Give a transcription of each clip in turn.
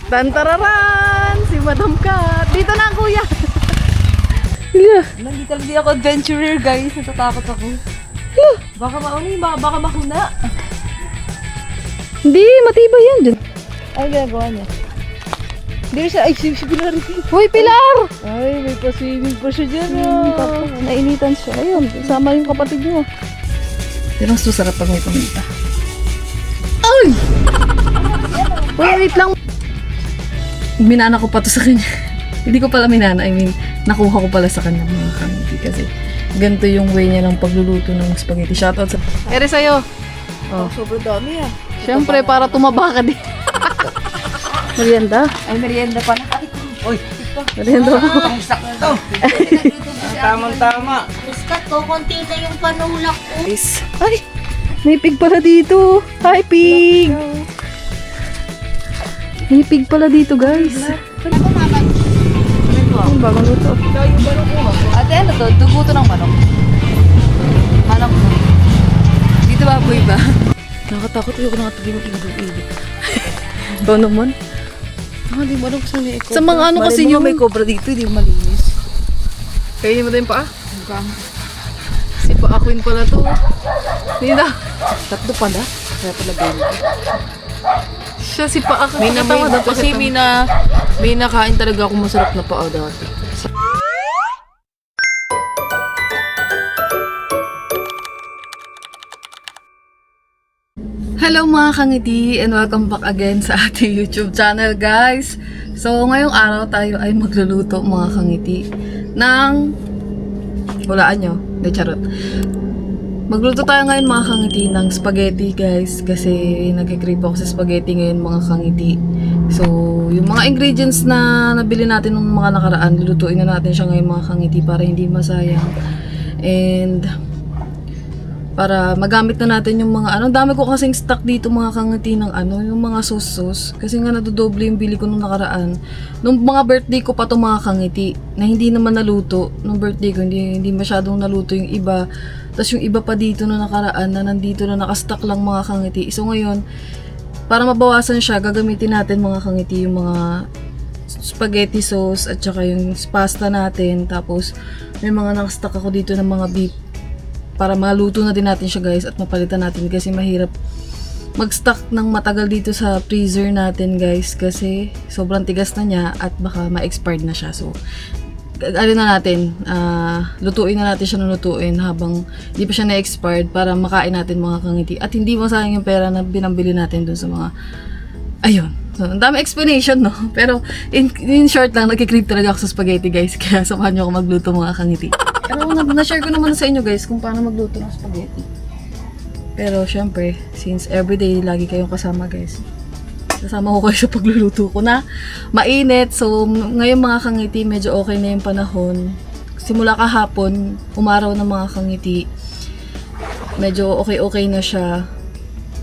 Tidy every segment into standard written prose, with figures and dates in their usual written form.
Tantararan! Si Madam Kat. Dito na ang kuya. Yeah. Hindi ako adventurer, guys. Natatakot ako. Baka mauni, baka makuna. Hindi, matibay yan dyan. Ay, ginagawa niya. Hindi siya, ay, si Pilar. Hoy, Pilar! Ay, may pa-swimming pa siya dyan. Nainitan siya. Ayun, sama yung kapatid mo. Pero mas masarap pag may pamilya. Ay! Wait lang. Minana ko pa to sa kanya. Hindi ko pala minana, I mean, nakuha ko pala sa kanya mga kaniti kasi ganito yung way niya ng pagluluto ng spaghetti. Shoutout sa... Ere sa'yo. Oh, sobrang dami ah. Siyempre, para tumaba ka din. Merienda. Ay, merienda pa na. Uy, Merienda. ang sakto. Tamang-tama. Puskat ko, konti na yung panulak ko. Guys, Ay! May pig pala dito. Hi, pig! May pig pala dito, guys. Ang bagong luto. ate, ano to? Dugo to ng manok. Manok mo. Dito baboy ba? Nakatakot. Ayoko nakatagin yung ilog-ilog. Ikaw naman. Di mo alam kung saan may cobra. Sa mga ano kasi yung... may cobra dito, hindi mo malinis. Kainin mo din pa. Si Paakwin pala to. Hindi na. Tatlo pala. Kaya pala ganito. Siya si Paakwin. May na, kasi may nakain talaga akong masarap na paa dati. Hello mga kangiti and welcome back again sa ating YouTube channel, guys. So ngayong araw tayo ay magluluto mga kangiti ng hulaan nyo, de charot. Magluluto tayo ngayon mga kangiti ng spaghetti, guys, kasi nag-crave ako sa spaghetti ngayon mga kangiti. So yung mga ingredients na nabili natin ng mga nakaraan, lulutuin na natin siya ngayon mga kangiti para hindi masayang and para magamit na natin yung mga ano. Dami ko kasing stock dito mga kangiti ng ano, yung mga sauce. Kasi nga nadodoble yung bili ko nung nakaraan. Nung mga birthday ko pa to mga kangiti, na hindi naman naluto. Nung birthday ko, hindi masyadong naluto yung iba. Tapos yung iba pa dito na nakaraan, na nandito na nakastock lang mga kangiti. So ngayon, para mabawasan siya, gagamitin natin mga kangiti yung mga spaghetti sauce at saka yung pasta natin. Tapos may mga nakastock ako dito ng mga beef para maluto na din natin siya, guys, at mapalitan natin kasi mahirap mag-stock ng matagal dito sa freezer natin, guys, kasi sobrang tigas na niya at baka ma-expired na siya. So ano na natin, lutuin na natin siya na lutuin habang hindi pa siya na-expired para makain natin mga kangiti at hindi masayang yung pera na binambili natin dun sa mga ayun. So, ang dami explanation, no? Pero in short lang, nagkikrave talaga ako sa spaghetti, guys, kaya samahan nyo ako magluto mga kangiti. Pero na-share ko naman sa inyo, guys, kung paano magluto ng spaghetti. Pero syempre, since everyday lagi kayong kasama, guys, kasama ko kayo sa pagluluto ko na mainit. So ngayon mga kangiti, medyo okay na yung panahon. Simula kahapon, umaraw na mga kangiti, medyo okay na siya.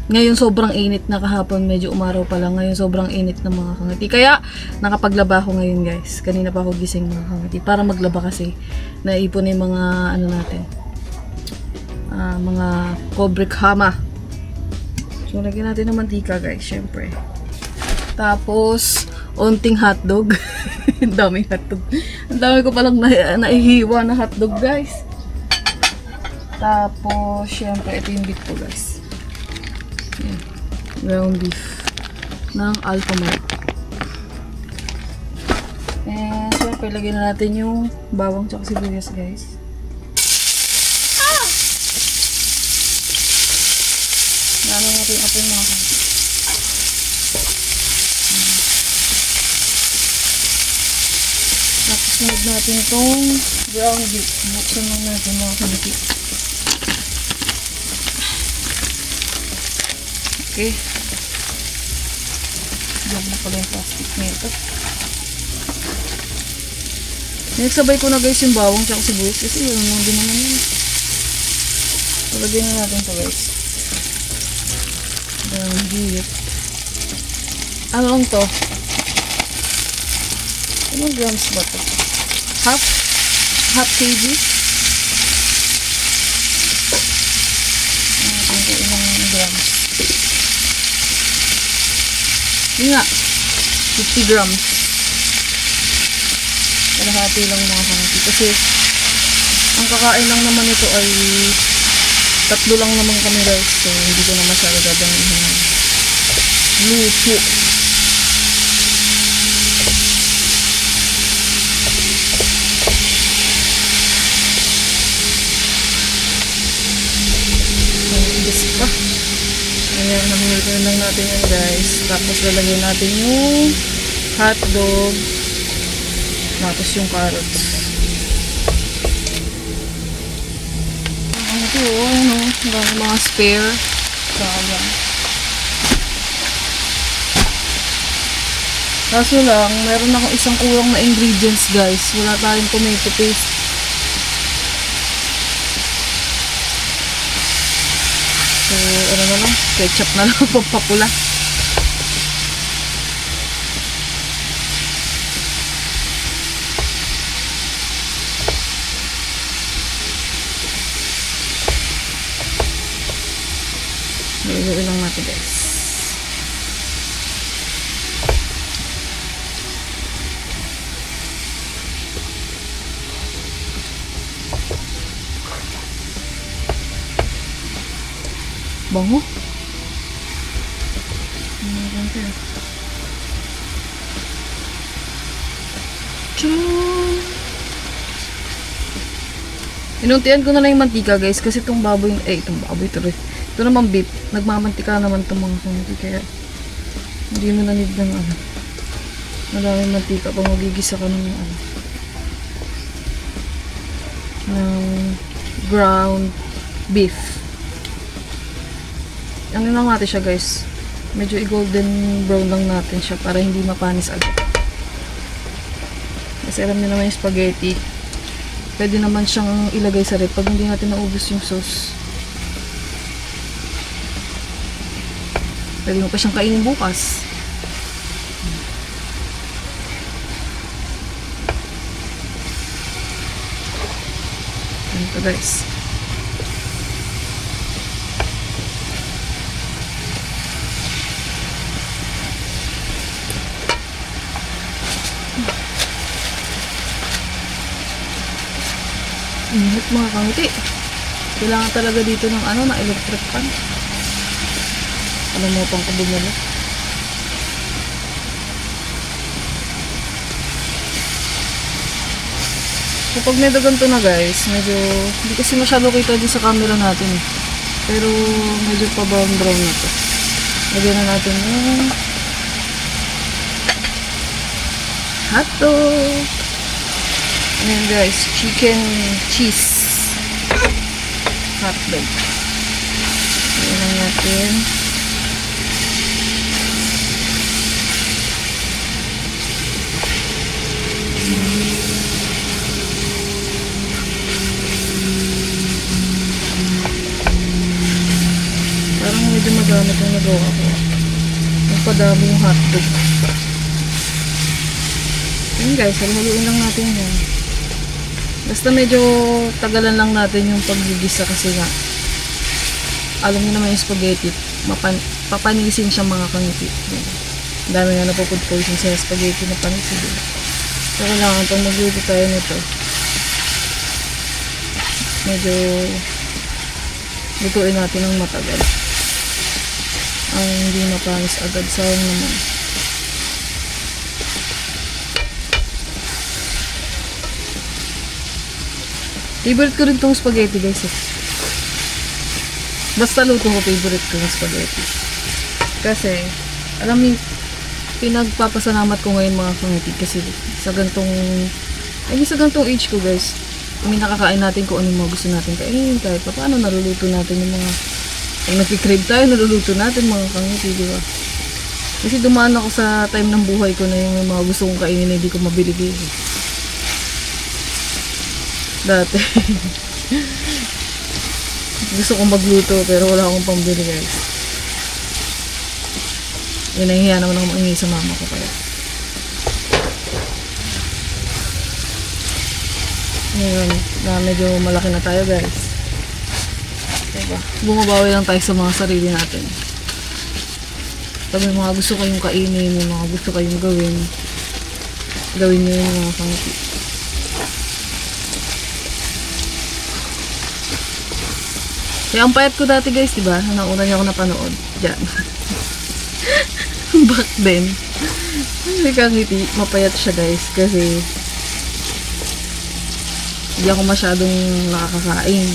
Ngayon sobrang init na, kahapon medyo umaraw pa lang. Ngayon sobrang init na mga kangiti. Kaya nakapaglaba ako ngayon, guys. Kanina pa ako gising mga kangiti para maglaba kasi naipon na yung mga ano natin. Mga kobrek hama. So lagyan natin ng mantika, guys, syempre. Tapos onting hotdog. Ang daming hotdog. Ang dami ko palang naihiwa na hotdog, guys. Tapos syempre ito yung beef ko, guys. Yan. Ground beef ng Alfamart. And syempre lagyan na natin yung bawang tsaka sibuyas, guys. Lalo natin apo yung mga kanta. Tapos sunod natin itong ground beef. Buksan lang natin mga kanta. Okay. Diyan na pala yung plastic nito. Nagsabay ko na, guys, yung bawang tsaka sibuyas kasi yun lang din naman yun. Palagay na natin ito, guys. Higit. Ano lang to? Anong grams ba to? Half kg? Ito ilang grams. Yun nga. 50 grams. Kalahati lang mga kangiti. Kasi, ang kakain lang naman ito ay 3 lang naman kami guys. So, hindi ko na masyado dadamihan ng luto. Yes pa. Ayan, nahulog lang natin yan guys. Tapos lalagyan natin yung hotdog. Tapos yung carrots. Ano ito no? Mga spare. Sayang. Kaso lang, meron akong isang kulang na ingredients guys. Wala tayong tomato paste. So, ano na lang, ketchup na lang papapula. Gagawin lang natin guys. Bango. Inuntian ko na lang yung mantika guys kasi itong baboy, itong baboy ito rin. Ito naman beef, nagmamantika naman itong mga kangiti kaya hindi mo na need ng madaming mantika pag magigisa ka ng ng ground beef. Ano lang natin siya guys, medyo i-golden brown lang natin siya para hindi mapanis agad. Kasi alam niyo naman yung spaghetti, pwede naman siyang ilagay sa rep pag hindi natin naubos yung sauce. Pwede mo pa siyang kainin bukas. Ganito guys. Init mga kangiti. Kailangan talaga dito ng na electric fan. Alam mo pang kabumalo. Kapag medyo ganito na guys, medyo hindi kasi masyado kita din sa camera natin eh. Pero medyo pa brown na to. Lagyan na natin yung hotdog. Ayan guys, chicken cheese hotdog. Ayan lang natin. Parang medyo madami itong nagawa ko. Nagpadami yung hotdog. Ayan guys, haluin lang natin yan. Basta medyo tagalan lang natin yung paggigisa kasi nga alam niyo naman yung spaghetti papanisin siya mga kangiti. Ang dami nga napupud poison sa spaghetti na panisin. So kailangan pag magluto tayo nito medyo lutuin natin ng matagal ang hindi mapanis agad. Sayang naman. Favorite ko rin tong spaghetti guys eh. Basta luto ko, favorite ko yung spaghetti. Kasi, alam niyo, pinagpapasalamat ko ngayon mga kangiti kasi sa gantong age ko guys, kami nakakain natin kung ano yung mga gusto natin kainin, kahit pa paano naluluto natin yung mga, pag nagkikrave tayo, naluluto natin mga kangiti, di ba? Kasi dumaan ako sa time ng buhay ko na yung mga gusto kong kainin na hindi ko mabili dati. Gusto kong magluto pero wala akong pambili guys. Nahihiya naman ako maingi sa mama ko kaya. Ngayon, na medyo malaki na tayo guys. Diba? Bumabawi lang tayo sa mga sarili natin. Pag may mga gusto kayong kainin, may mga gusto kayong gawin, gawin nyo yun mga kangiti. Kaya ang payat ko dati guys, diba? Nauna niyo ako napanood. Diyan. Back then. May kangiti, mapayat siya guys. Kasi hindi ako masyadong nakakakain.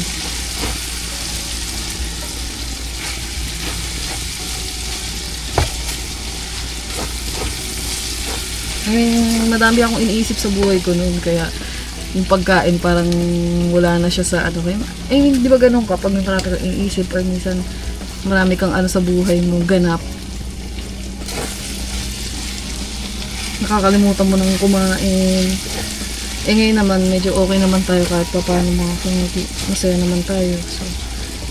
Madami akong iniisip sa buhay ko noon. Kaya yung pagkain parang wala na siya sa ano kayo. Di ba ganun ka? Pag may marami kang iniisip or minsan marami kang ano sa buhay mo, ganap. Nakakalimutan mo nang kumain. Ngayon naman, medyo okay naman tayo kahit pa paano mga kangiti. Masaya naman tayo. So,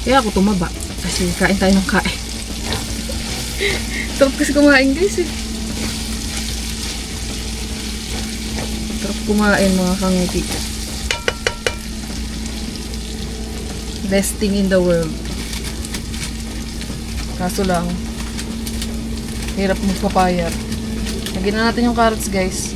kaya ako tumaba. Kasi kain tayo ng kain. Sarap kasi kumain guys eh. Sarap kumain mga kangiti. Best thing in the world. Kaso lang, hirap magpapayat. Lagyan na natin yung carrots guys.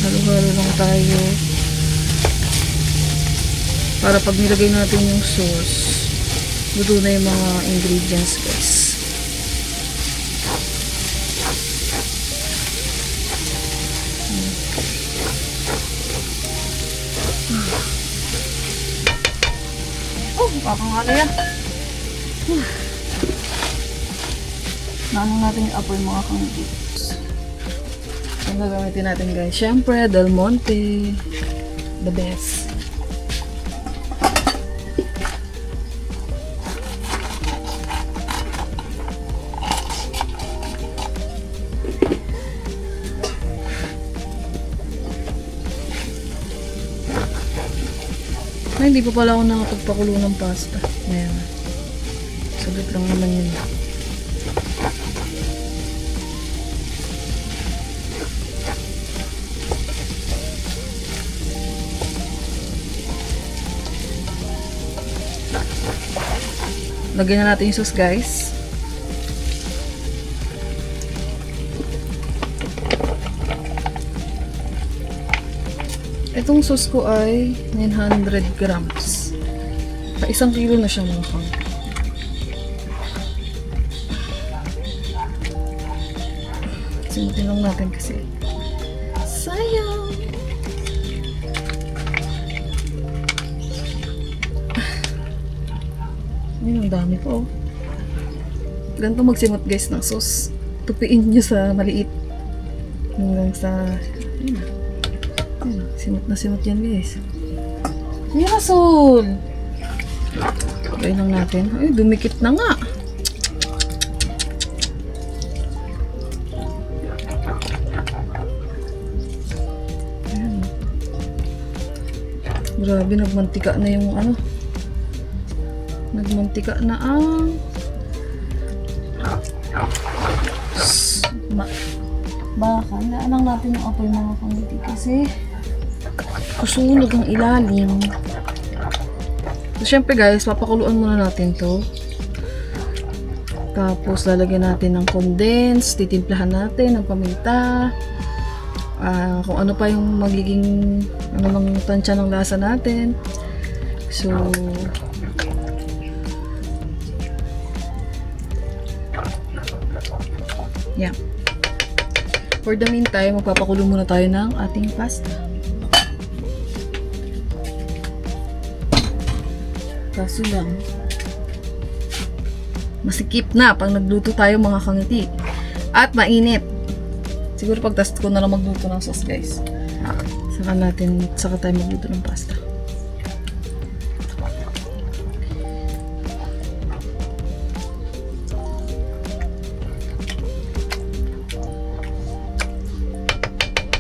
Halo-halo lang tayo. Para pag nilagay natin yung sauce, luto na yung mga ingredients guys. Oh, kakangalo yan. Naanong natin yung apoy mga kangiti. Ang gagamitin natin guys, syempre Del Monte, the best. Ay, hindi pa pala ako nakapagpakulo ng pasta. Ayan. Sagot lang naman yun. Lagyan na natin yung sauce guys. Itong sauce ko ay 900 grams. Pa 1 kilo na siya mga kang. Simutin lang natin kasi. Sayang! Ayun, ang dami po. Ganito magsimot guys ng sauce. Tupiin nyo sa maliit. Hanggang sa... Ayun. Ayun, simot na simot yan guys. Yasol! Lagay lang natin. Ay, dumikit na nga. Ayan. Grabe, nagmantika na yung ano. Nagmantika na ang baka. Naalang natin yung apoy mga kangiti kasi kusunog ang ilalim. So, syempre guys, papakuluan muna natin to. Tapos, lalagyan natin ng condense, titimplahan natin ng paminta. Kung ano pa yung magiging ano ng tansya ng lasa natin. So, yeah. For the meantime, magpapakulo muna tayo ng ating pasta. Kaso lang, masikip na pag nagluto tayo mga kangiti. At mainit. Siguro pag test ko na lang magluto ng sauce guys. Saka tayo magluto ng pasta.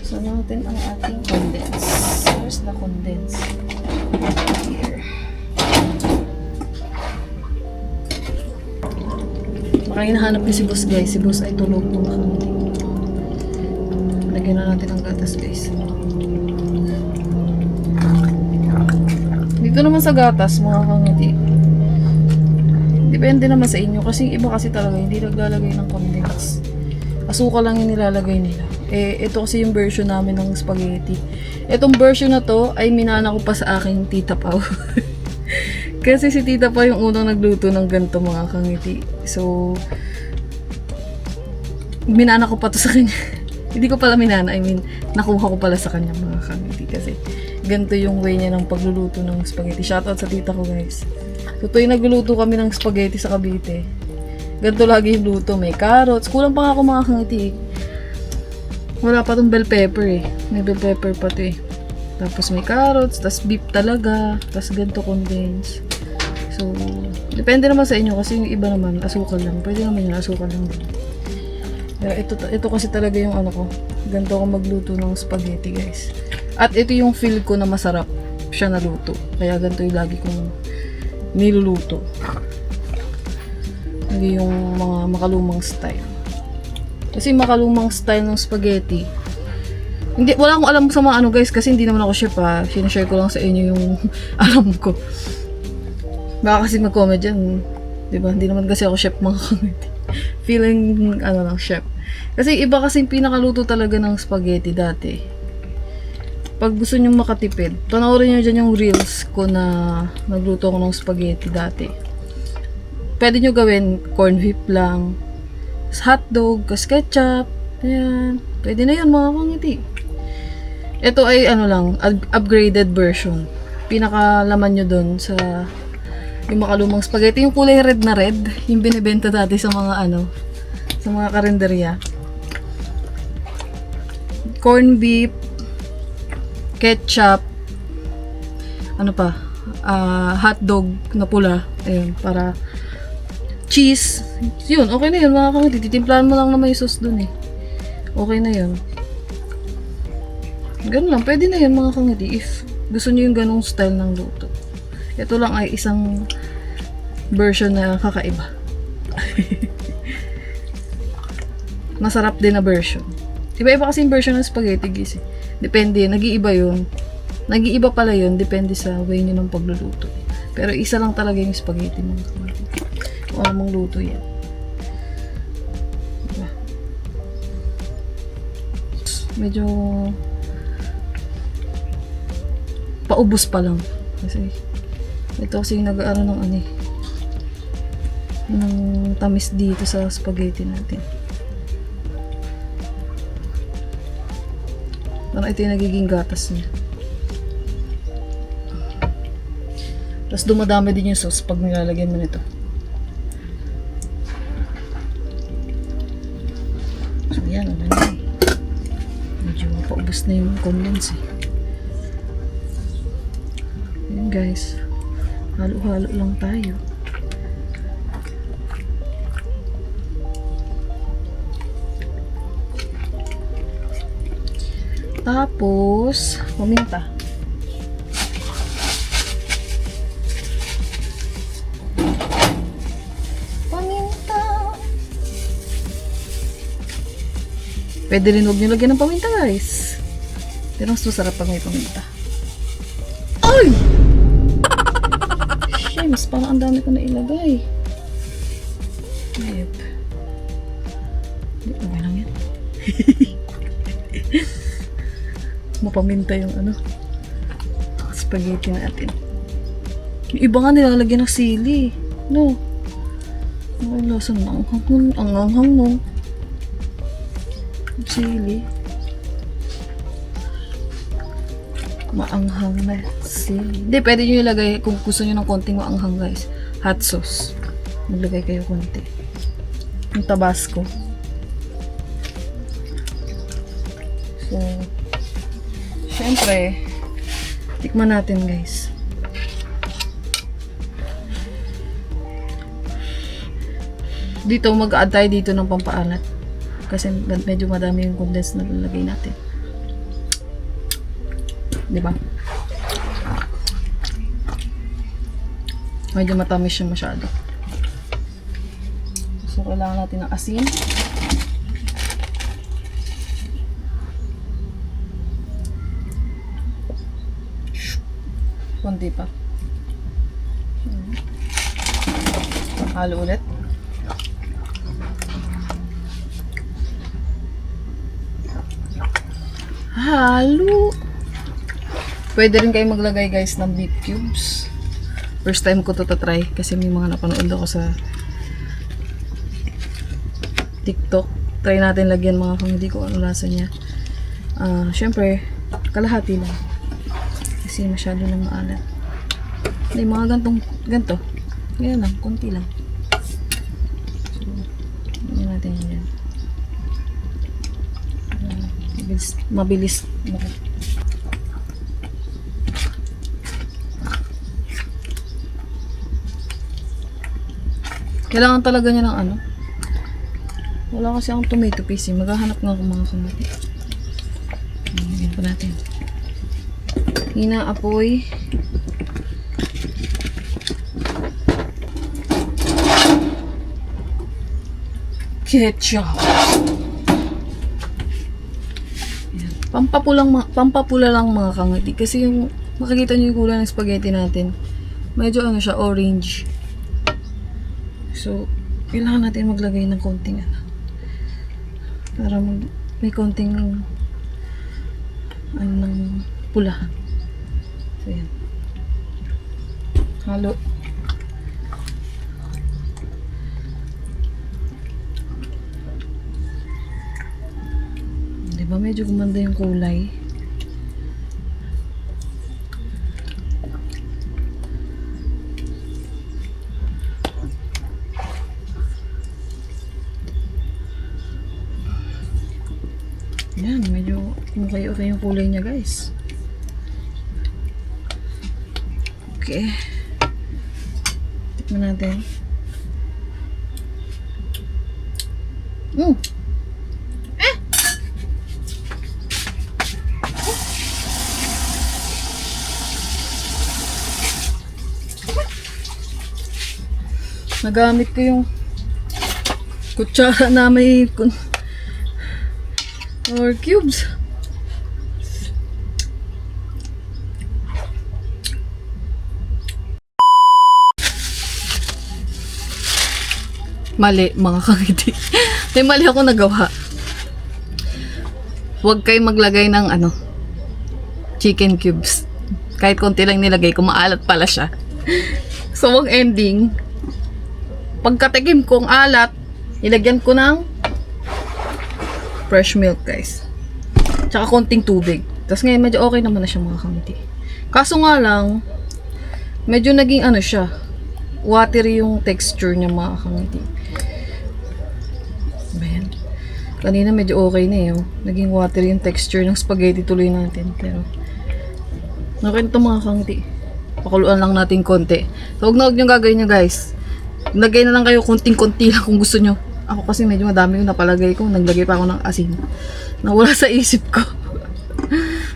So natin ang ating condense. Where's the condense? Here. Baka hinahanap niyo si boss guys. Si boss ay tulog mga kangiti. Lagyan na natin ng gatas, guys. Dito naman sa gatas, mga kangiti. Depende naman sa inyo. Kasi iba kasi talaga, hindi naglalagay ng condensed. Asukal lang yung nilalagay nila. Ito kasi yung version namin ng spaghetti. Itong version na to, ay minana ko pa sa aking tita Pao. Kasi si tita pa yung unang nagluto ng ganito, mga kangiti. So, minana ko pa to sa kanya. Hindi ko pala minana, I mean, nakuha ko pala sa kanya, mga kangiti. Kasi, ganito yung way niya ng pagluluto ng spaghetti. Shoutout sa tita ko, guys. So, tuwing nagluluto kami ng spaghetti sa Cavite, ganito lagi yung luto. May carrots. Kulang pa nga ako, mga kangiti. Wala pa tong bell pepper eh. May bell pepper pa to eh. Tapos may carrots, tas beef talaga, tas ganito condense. So, depende naman sa inyo kasi yung iba naman, asukal lang. Pwede naman yung asukal lang din. Pero ito kasi talaga yung ano ko. Ganito ako magluto ng spaghetti, guys. At ito yung feel ko na masarap siya naluto. Kaya ganito yung lagi kong niluluto. Hindi yung mga makalumang style. Kasi makalumang style ng spaghetti, hindi, wala akong alam sa mga ano, guys, kasi hindi naman ako chef ha. Sinashare ko lang sa inyo yung alam ko. Baka kasi mag-comment dyan, di ba? Hindi naman kasi ako chef, mga kangiti. Feeling, ano lang, chef. Kasi iba kasi yung pinakaluto talaga ng spaghetti dati. Pag gusto nyo makatipid, panoorin nyo dyan yung reels ko na nagluto ko ng spaghetti dati. Pwede nyo gawin corn beef lang, hotdog, ketchup, ayan. Pwede na yun, mga kangiti. Ito ay ano lang, upgraded version. Pinakalaman nyo dun sa yung makalumang spaghetti, yung kulay red na red, yung binibenta dati sa mga ano, sa mga karinderya. Corn beef, ketchup, ano pa, hotdog na pula, ayun, para cheese, yun, okay na yun, mga kangiti. Titimplahan mo lang na may sauce dun eh. Okay na yun. Ganun lang, pwede na yun, mga kangiti, if gusto nyo yung ganong style ng luto. Ito lang ay isang version na kakaiba. Masarap din na version. Iba-iba kasi yung version ng spaghetti, guys. Depende, nag-iiba yun. Nag-iiba pala yun, depende sa way nyo ng pagluluto. Pero isa lang talaga yung spaghetti, mga kangiti. Kung anong luto yan. Diba? Medyo paubos pa lang. Kasi ito kasi yung nag-aano ng ano eh, ng tamis dito sa spaghetti natin. Parang ito yung nagiging gatas niya. Tapos dumadami din yung sauce pag nilalagyan mo nito. So yan, ano na. Medyo paubos na yung condense eh. Ayan guys, halo-halo lang tayo. Tapos, paminta. Paminta. Pwede rin huwag nyo lagyan ng paminta, guys. Pero mas masarap pag may paminta. Ay! Shems, parang ang dami ko na ilagay. Ayep. Hindi, okay lang yan. Mapaminta yung ano, spaghetti natin. Yung iba nga nilalagyan ng sili. No? Ay, lasa na ang anghang no. Sili. Maanghang na sili. Hindi, pwede nyo ilagay kung gusto nyo ng konting maanghang, guys. Hot sauce. Maglagay kayo konti. Yung Tabasco. So, syempre, tikman natin, guys. Dito, mag-add tayo dito ng pampaalat. Kasi medyo madami yung condensed na lalagay natin. Diba? Medyo matamis siya masyado. So, kailangan natin ng asin. Konti pa. Halo ulit. Halo. Pwede rin kayo maglagay guys ng beef cubes. First time ko to try kasi may mga napanood ako sa TikTok. Try natin lagyan mga kung hindi ko ano lasa niya. Syempre, kalahati lang. Kasi masyado nang maalat. Hindi, mga ganito. Ganyan lang, konti lang. So, ganyan natin yan. Mabilis. Kailangan talaga niya ng ano. Wala kasi akong tomato paste. Maghahanap nga ako mga kamote. Ganyan pa natin. Hina apoy. Ketchup. Ayan. Pampapula lang mga kangiti. Kasi yung makikita niyo yung kulay ng spaghetti natin. Medyo ano siya, orange. So, kailangan natin maglagay ng konting ano. Para may konting ng pula. So, yan. Halo. Diba medyo gumanda yung kulay? Yan, medyo okay yung kulay niya guys. Okay. Tikman natin. Nagamit ko yung kutsara na may or cubes. Mali, mga kangiti. May mali ako nagawa. Huwag kayo maglagay ng ano, chicken cubes. Kahit konti lang nilagay ko, maalat pala siya. So, ang ending, pagkatikim ko ang alat, nilagyan ko ng fresh milk guys. Tsaka konting tubig. Tapos ngayon medyo okay naman na siya mga kangiti. Kaso nga lang, medyo naging ano siya, watery yung texture niya mga kangiti. Ayan. Kanina medyo okay na eh. Oh. Naging watery yung texture ng spaghetti tuloy natin. Pero, okay na ito mga kangiti. Pakuluan lang natin konti. So, huwag na huwag nyo gagawin nyo guys. Lagay na lang kayo konting-konti lang kung gusto nyo. Ako kasi medyo madami yung napalagay ko. Naglagay pa ako ng asin. Nawala sa isip ko.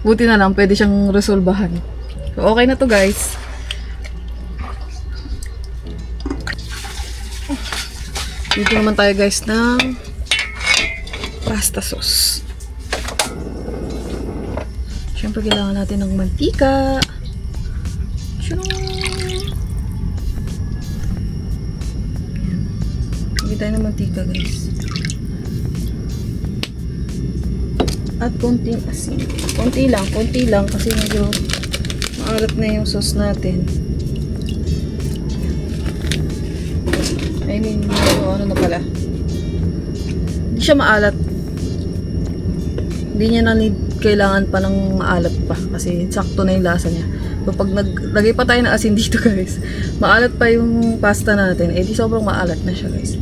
Buti na lang, pwede siyang resolbahan. So, okay na to guys. Dito naman tayo guys ng pasta sauce. Siyempre, kailangan natin ng mantika. Lagyan tayo ng mantika guys. At konting asin. Konti lang kasi medyo maalat na yung sauce natin. I mean, ano na pala. Hindi siya maalat. Hindi niya na need kailangan pa ng maalat pa kasi sakto na yung lasa niya. So, pag naglagay pa tayo ng asin dito guys, maalat pa yung pasta natin, eh di sobrang maalat na siya guys.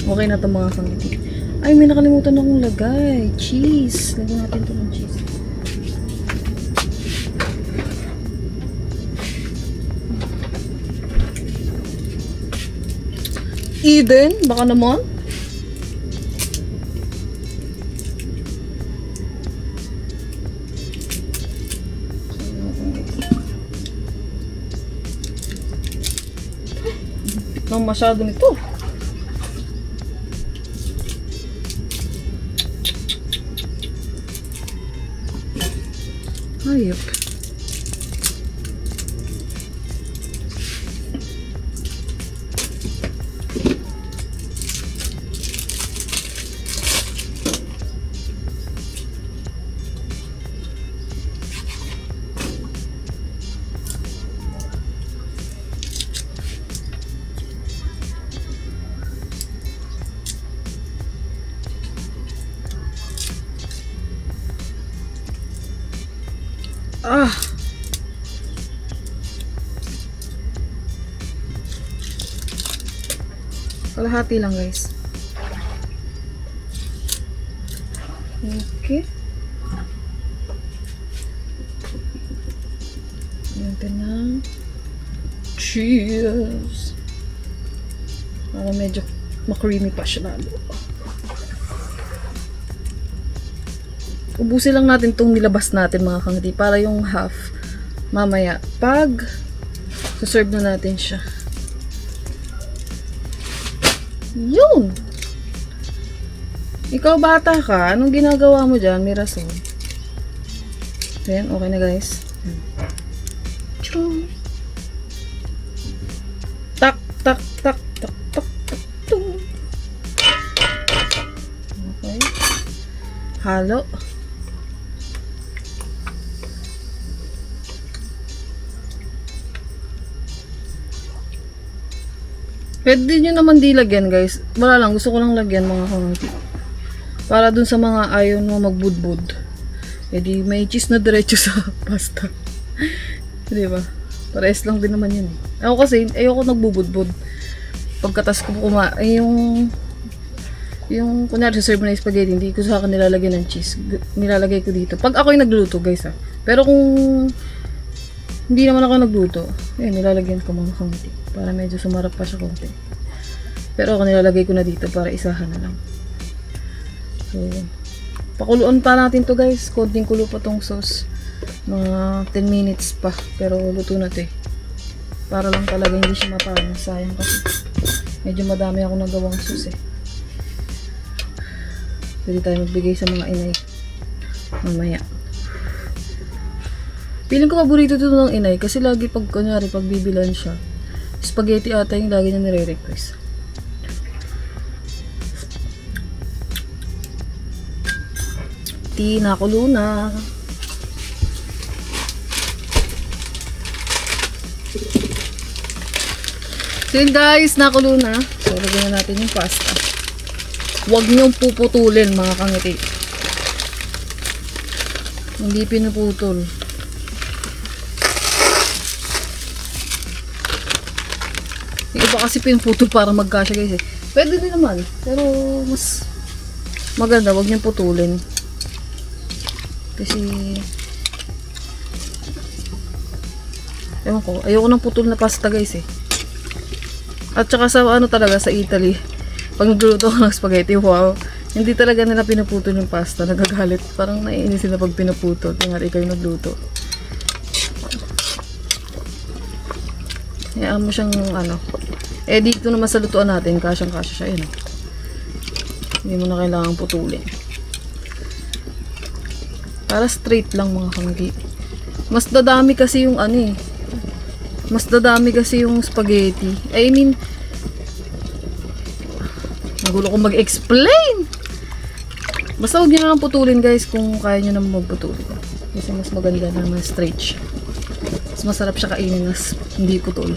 Okay na ito mga kangiti. Ay, may nakalimutan akong lagay. Cheese. Lagyan natin ito ng cheese. Eden, baka naman. Nang masyado nito. Hayop. Ah! Kalahati lang, guys. Okay. Natin ng cheers. Para medyo ma-creamy pa siya lalo. Ubusin lang natin itong nilabas natin mga kangiti para yung half mamaya pag serve na natin siya. Yun! Ikaw bata ka, anong ginagawa mo dyan? May rason. Ayan, okay na guys. Chum! Tak, tak, tak, tak, tak, tak, tung. Okay. Halo. Pwede nyo naman di lagyan guys. Wala lang, gusto ko lang lagyan mga kangiti. Para dun sa mga ayaw mo magbudbud. E di may cheese na diretso sa pasta. Diba? Pares lang din naman yun. Ako kasi, ayoko nagbubudbud. Pagkatas ko yung kunyari sa serve na spaghetti, hindi ko sa akin nilalagyan ng cheese. Nilalagay ko dito. Pag ako yung nagluluto guys ha. Pero kung hindi naman ako nagluto, nilalagyan ko mga kangiti. Para medyo sumarap pa siya konti. Pero ako nilalagay ko na dito para isahan na lang. So, pakuluan pa natin to guys. Konting kulo pa tong sauce. Mga 10 minutes pa. Pero luto na to eh. Para lang talaga hindi siya maparang. Sayang kasi. Medyo madami ako nagawang sauce eh. Pwede tayo magbigay sa mga inay. Mamaya. Feeling ko paborito ito ng inay. Kasi lagi pag, kunyari, pag bibilan siya, spaghetti ata yung lagi niya nire-request. Nakulo na. So yun guys, nakulo na. So lagyan na natin yung pasta. Huwag niyong puputulin mga kangiti. Hindi pinuputol. Yung iba kasi pinuputol para magkasya guys eh. Pwede din naman. Pero mas maganda, huwag niyong putulin. Kasi ewan ko, ayoko ng putol na pasta guys eh. At saka sa ano talaga sa Italy, pag nagluluto ako ng spaghetti, wow, hindi talaga nila pinuputol yung pasta, nagagalit. Parang naiinis sila pag pinuputol. Tingnan ikaw yung nagluto. Hayaan mo siyang ano. Eh dito naman sa lutuan natin, kasyang-kasya siya yun. Hindi mo na kailangang putulin. Para straight lang mga kanggi. Mas dadami kasi yung ano eh. Mas dadami kasi yung spaghetti. I mean, nagulo ko mag-explain. Basta huwag nyo na lang putulin guys kung kaya nyo naman magputulin. Kasi mas maganda na mas straight siya. Mas masarap siya kainin mas hindi putol.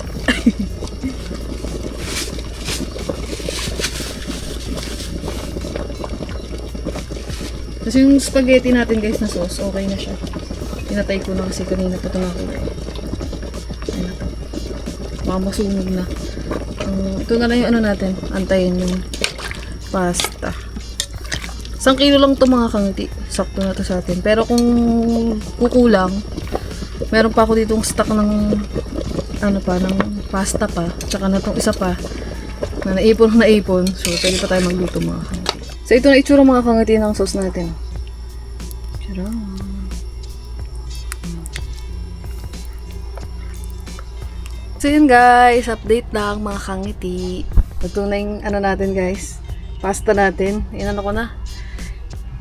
Kasi yung spaghetti natin guys na sauce, okay na siya. Pinatay ko na kasi kanina pa ito nakuha. Ayun na ito. Baka masunog na. Ito na lang yung ano natin. Antayin yung pasta. 1 kilo lang ito mga kangiti. Sakto na ito sa atin. Pero kung kukulang, meron pa ako ditong stock ng ano pa, ng pasta pa. Tsaka na itong isa pa na naipon. So, pwede pa tayo magluto mga kangiti. So, ito na itsura mga kangiti ng sauce natin. Charot. So, yun guys. Update lang mga kangiti. Ito na yung ano natin guys. Pasta natin. Inano ko na.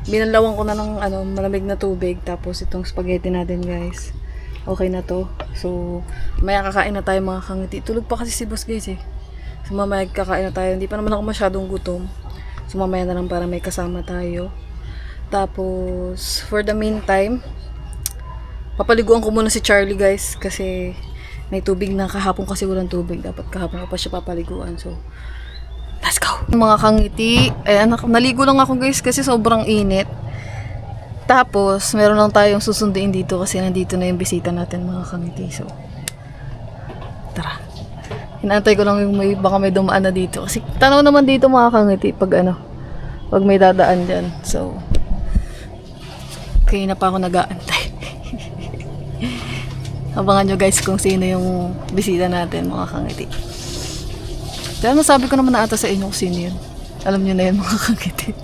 Binanlawan ko na ng malamig na tubig. Tapos itong spaghetti natin, guys. Okay na to. So, maya kakain na tayo mga kangiti. Tulog pa kasi si boss, guys eh. So, mamaya kakain na tayo. Hindi pa naman ako masyadong gutom. So, mamaya na lang para may kasama tayo. Tapos, for the meantime, papaliguan ko muna si Charlie, guys. Kasi may tubig na. Kahapon kasi walang tubig. Dapat kahapon ko pa siya papaliguan. So, let's go! Mga kangiti, ayan, naligo lang ako guys kasi sobrang init. Tapos, meron lang tayong susunduin dito kasi nandito na yung bisita natin mga kangiti. So, tara. Inaantay ko lang yung baka may dumaan na dito. Kasi tanaw naman dito mga kangiti pag pag may dadaan dyan. So, kaya na pa ako nag-aantay. Abangan nyo guys kung sino yung bisita natin mga kangiti. Kaya sabi ko naman na ata sa inyo kung sino yun. Alam nyo na yun mga kangiti.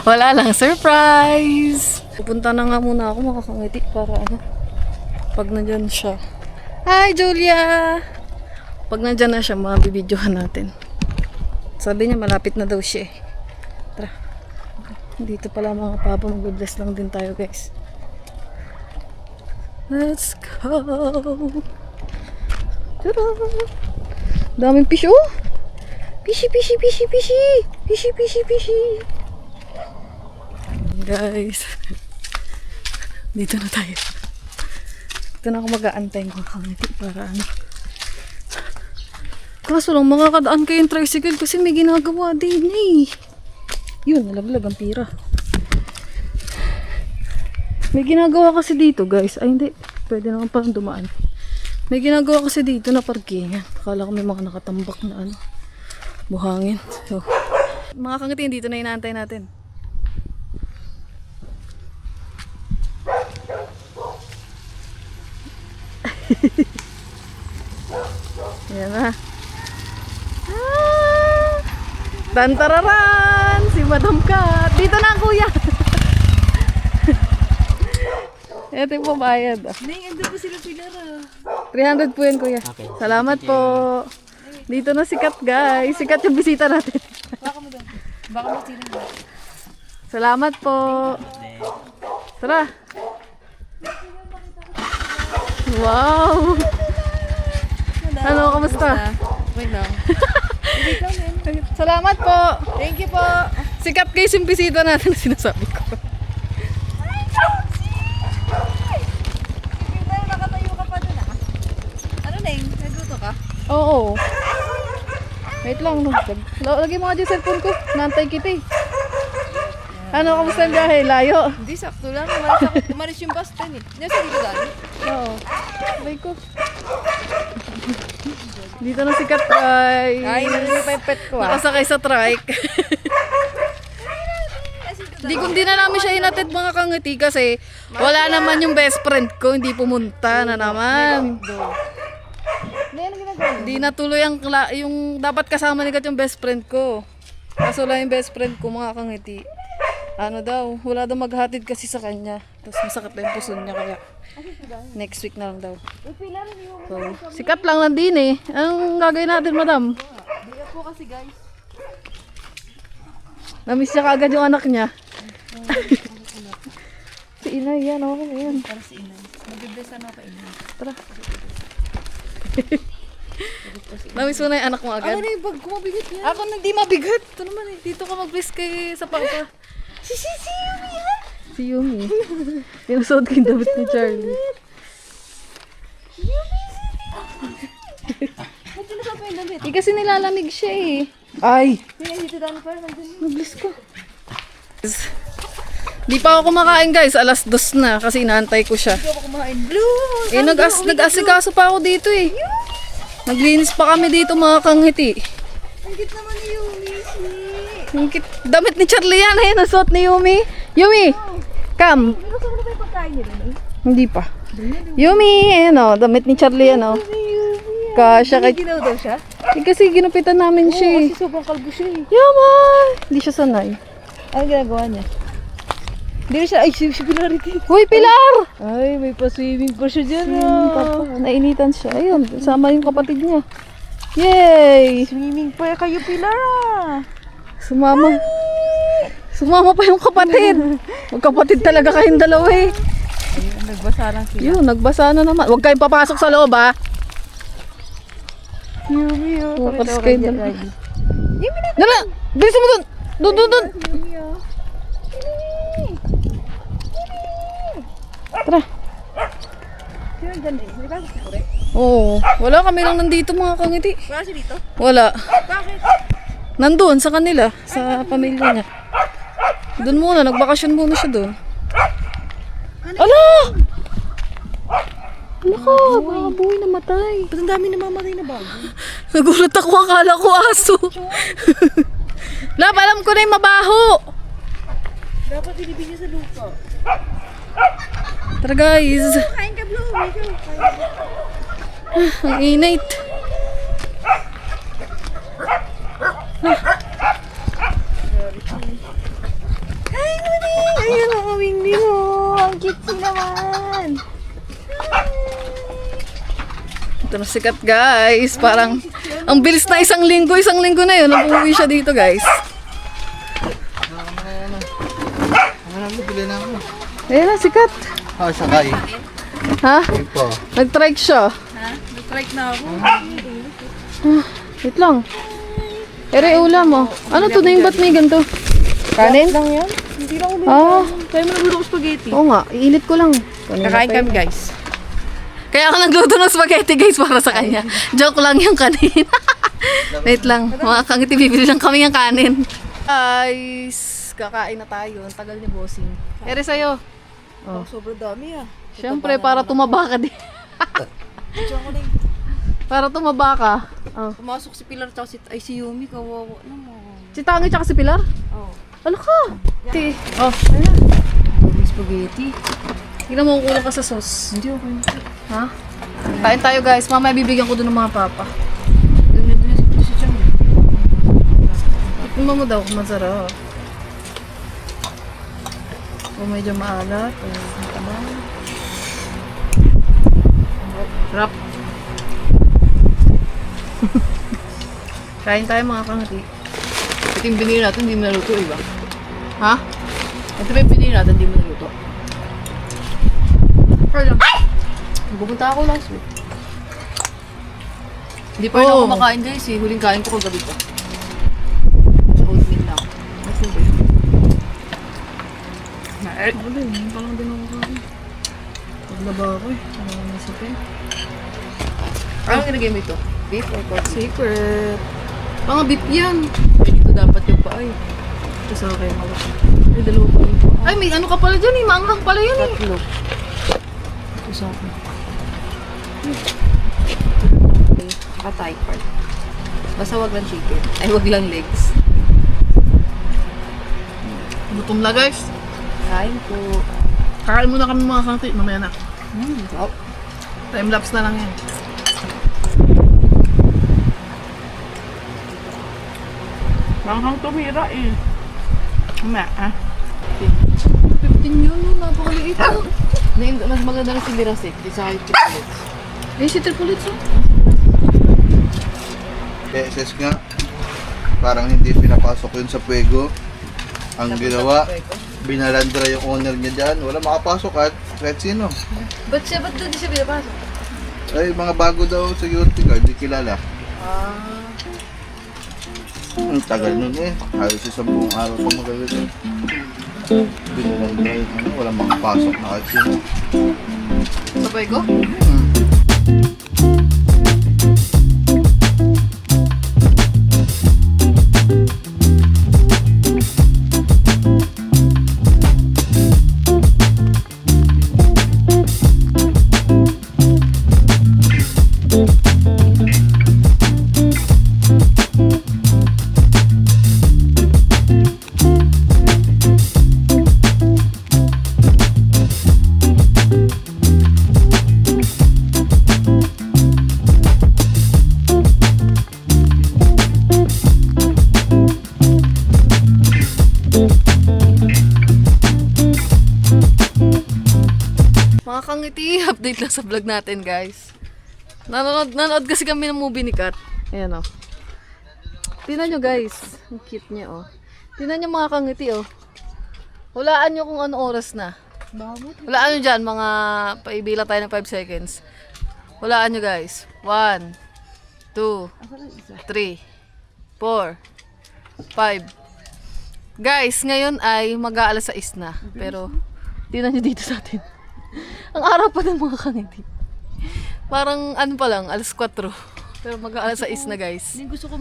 Wala lang, surprise! Pupunta na nga muna ako mga kangiti para pag nandyan siya. Hi Julia! Pag nandyan na siya, mabibidyohan natin. Sabi niya malapit na daw siya eh. Tara. Dito pala mga papa, mag-bless lang din tayo guys. Let's go! Tara! Daming fish oh! Fishy, fishy, fishy, fishy! Fishy, fishy, fishy! Guys, dito na tayo. Dito na ako mag-aantay mga kangiti para Kaso lang, makakadaan kayong tricycle kasi may ginagawa din eh. Yun, nalaglag ang pira. May ginagawa kasi dito guys. Ay hindi, pwede naman parang dumaan. May ginagawa kasi dito na parkingan. Akala ko may mga nakatambak na buhangin. So, mga kangitin, dito na inaantay natin. Yan na. Tantararan! Si Madam Kat. Dito na kuya. Ito yung pabayad. Ando po sila Pilar 300 po yan kuya. Salamat po. Dito na sikat guys. Sikat yung bisita natin. Baka mo sila. Salamat po. Tara. Wow. Ano, kamusta? Wait lang. Salamat po. Thank you po. Sikat guys yung bisita natin na sinasabi ko. Nakatayo ka pa doon Ano na yung nagluto ka? Oo. Wait lang. Lagay mo nga dyan cellphone ko. Nantay kita eh. Ano, kamusta yung biyahe? Layo. Hindi, sakto lang. Umalis yung bus din eh. Nasa dito dali? Oo. Sabay ko. Dito na si Kat guys. Ay, narinig pa yung pet ko Nakasakay sa trike. Hindi na namin siya hinatid mga kangiti kasi wala naman yung best friend ko. Hindi pumunta na naman. Hindi natuloy yung dapat kasama ni Kat yung best friend ko. Kaso lang yung best friend ko mga kangiti. Ano daw, wala daw maghatid kasi sa kanya. Tapos masakit na yung puson niya kaya next week na lang daw. So, sikat lang nandin eh. Anong gagawin natin madam? Hindi po kasi guys. Namiss niya kaagad yung anak niya. Si Inay yan, okay na yan. Para si Inay. Mag-bless ako kay Inay. Tara. Namiss mo na yung anak mo agad? Ano na yung bag ko mabigat yan? Ako na di mabigat. Ito naman eh. Dito ka mag-bless kay sa papa. Si Yumi yan? Si Yumi. Pinasuot ko yung damit ni Charlie. Ba't sinasap yung damit? Eh kasi nilalamig siya eh. Ay! Hindi, dito daan pa. Nandun. Mag-bless ko. Di pa ako kumakain guys. 2:00 na kasi inaantay ko siya. Hindi ako kumain. Blue! Eh nag-asikaso pa ako dito eh. Naglinis pa kami dito mga kangiti. Ang cute naman ni Yumi. Damit ni Charlie yan eh. Nasuot ni Yumi. Yumi! Come! Gusto mo na ba yung pagkain nila? Hindi pa. Yumi! Ayan o. Damit ni Charlie yan o. Kasya kay... Ginaw daw siya? Eh, kasi ginupitan namin siya eh. Kasi sobrang kalbo siya eh. Yaman! Hindi siya sanay. Ano ginagawa niya? Hindi siya, ay si Pilarity. Hoy, Pilar! Ay, may pa-swimming pa siya dyan Nainitan siya. Ayun, sama yung kapatid niya. Yay! Swimming pa kayo Pilar Sumama. Sumama pa yung kapatid. Magkapatid talaga kayong dalawa eh. Ayun, nagbasa lang sila. Yun, nagbasa na naman. Huwag kayong papasok sa loob ha. Yumi, Oh, patas kayo dalawa. Dala! Bilisan mo dun! Dun! Tara. Oo. Wala kami lang nandito mga kangiti. Wala siya dito? Wala. Bakit? Nandun sa kanila. Sa pamilya niya. Doon muna. Nagbakasyon muna siya doon. Ala! Ala ka. Baka buhay namatay. Ba't ang dami namamatay na bago? Nagulat ako. Akala ko aso. Lab, alam ko na yung mabaho. Dapat ilibig niya sa lupa. Tara guys. Kain ka, Blue. Ang init. Hi, Nuni! Ayun ang aming lino. Ang cute naman. Ito na sikat guys. Parang ang bilis na isang linggo na yun. Nabuwi siya dito guys. Bili na ako. Ayan na, sikat. Sakay. Ha? Ito. Nag-trike siya. Ha? Nag-trike na ako. Wait lang. Ere, ulam mo. Ano to na yung ba't may ganito? Kanin? Lang yan? Hindi lang ako Ah, Kaya mo nagluto ko spaghetti. oo nga. Iinit ko lang. Kakain kami, guys. Kaya ako nagluto ng spaghetti guys para sa kanya. Joke lang yung kanin. Wait lang. Mga kangiti, bibili lang kami ng kanin. Guys, kakain na tayo. Ang tagal ni Bossing. Ere sa'yo. Oh. Sobrang dami ah. Siyempre, para tumaba ka din. Diyan ko na yung Para tumaba ka. Oh. pumasok si Pilar tsaka si Yumi. Kawawa naman. Si Tangi tsaka si Pilar? Oh. Ano ka? Ti. Oh, Dami spaghetti. tignan mo kung kulang ka sa sauce. Hindi ako yun. Ha? Kain tayo guys. Mamaya bibigyan ko doon ng mga papa. Doon si Chang. Tingnan mo daw kung masarap. O medyo maalat. O matabang. Sarap. Kain tayo mga kangati. Ito yung binili natin, hindi mo naluto, iba? Ha? Ito ba yung binili natin, hindi mo naluto? Pupunta ako last week. Hindi pa rin ako Oo. kumakain guys eh. Huling kain ko kagabi pa. Sa oatmeal lang. Ano ba yun? Ako din. Hindi pa lang din ako kain. Paglaba ako eh. Ano ang nasipin? Ano nilagay mo ito? Beef or pork? Secret. Mga beef yan. Ay, dito dapat yung paay. Ito sa akin. Ay, dalawa pa yung paay. Ay, may ano ka pala dyan eh. Maanghang pala yan eh. Tatlo. Ito sa akin. Okay. Saka Thai part. Basta wag lang chicken. Ay, wag lang legs. Gutom na guys. Kain po. Kakain muna kami mga kangati. Mamaya na. Sarap. Time-lapse na lang yan. Manghang tumira eh. Mamaya ah. 15 yun, napakaliit oh. Mas maganda na si Mirasik, di sa kahit chocolates. Eh, si Tripolitz oh. SS nga. Parang hindi pinapasok yun sa puwego. Ang ginawa, binalandra yung owner niya dyan. Wala makapasok at kahit sino. Ba't doon di siya pinapasok? Ay, mga bago daw security guard, di kilala. Ang tagal nun eh. Halos isang buong araw pa magalit eh. Binalandra yung ano, wala makapasok na kahit sino. Sabay ko? Mga kangiti, update lang sa vlog natin guys. Nanonood kasi kami ng movie ni Kat. Ayan o. Tingnan nyo guys. Ang cute niya oh. Tingnan niyo mga kangiti, oh. Hulaan niyo kung ano oras na. Hulaan niyo dyan, mga paibila tayo ng 5 seconds. Hulaan niyo guys. 1, 2, 3, 4, 5. Guys, ngayon ay mag-aalas 6 na. Pero, tingnan niyo dito sa atin. Ang araw pa ng mga kangiti. Parang ano pa lang, alas 4. Pero mag-aalas 6 na guys. Hindi gusto ko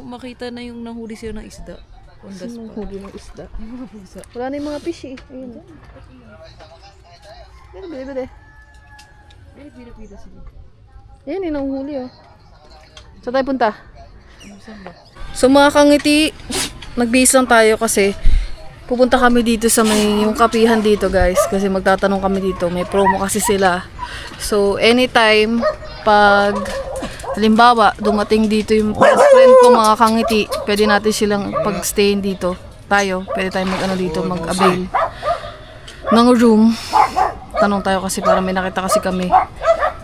makita na yung nahuli sila ng isda. On the spot. Huli ng isda. Wala na yung mga fish eh. Ayun. Bili. Eh, pila-pila sila. Yan, yun ang huli oh. Saan tayo punta? So mga kangiti, nagbihis lang tayo kasi pupunta kami dito sa may yung kapihan dito guys. Kasi magtatanong kami dito. May promo kasi sila. So anytime pag halimbawa dumating dito yung best friend ko mga kangiti, pwede natin silang pag-stayin dito. Tayo, pwede tayong mag-ano dito, mag-avail ng room. Tanong tayo kasi para may nakita kasi kami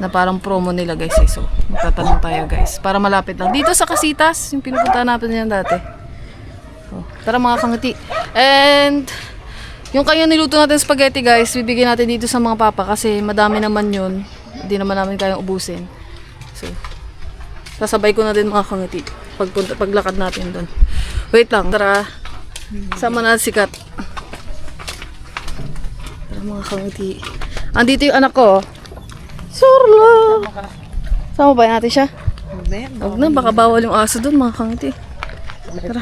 na parang promo nila guys eh. So, magtatanong tayo guys. Para malapit lang. Dito sa Casitas, yung pinupuntahan natin yan dati. So, tara mga kangiti. And, yung kanya niluto natin spaghetti guys, bibigyan natin dito sa mga papa kasi madami naman yun. Hindi naman namin kayang ubusin. So, sasabay ko na din mga kangiti. Paglakad natin doon. Wait lang, tara. Sama na sikat. Tara mga kangiti. Andito yung anak ko. Surla! Sama ba natin siya? Huwag na, baka bawal yung aso doon mga kangiti. Tara.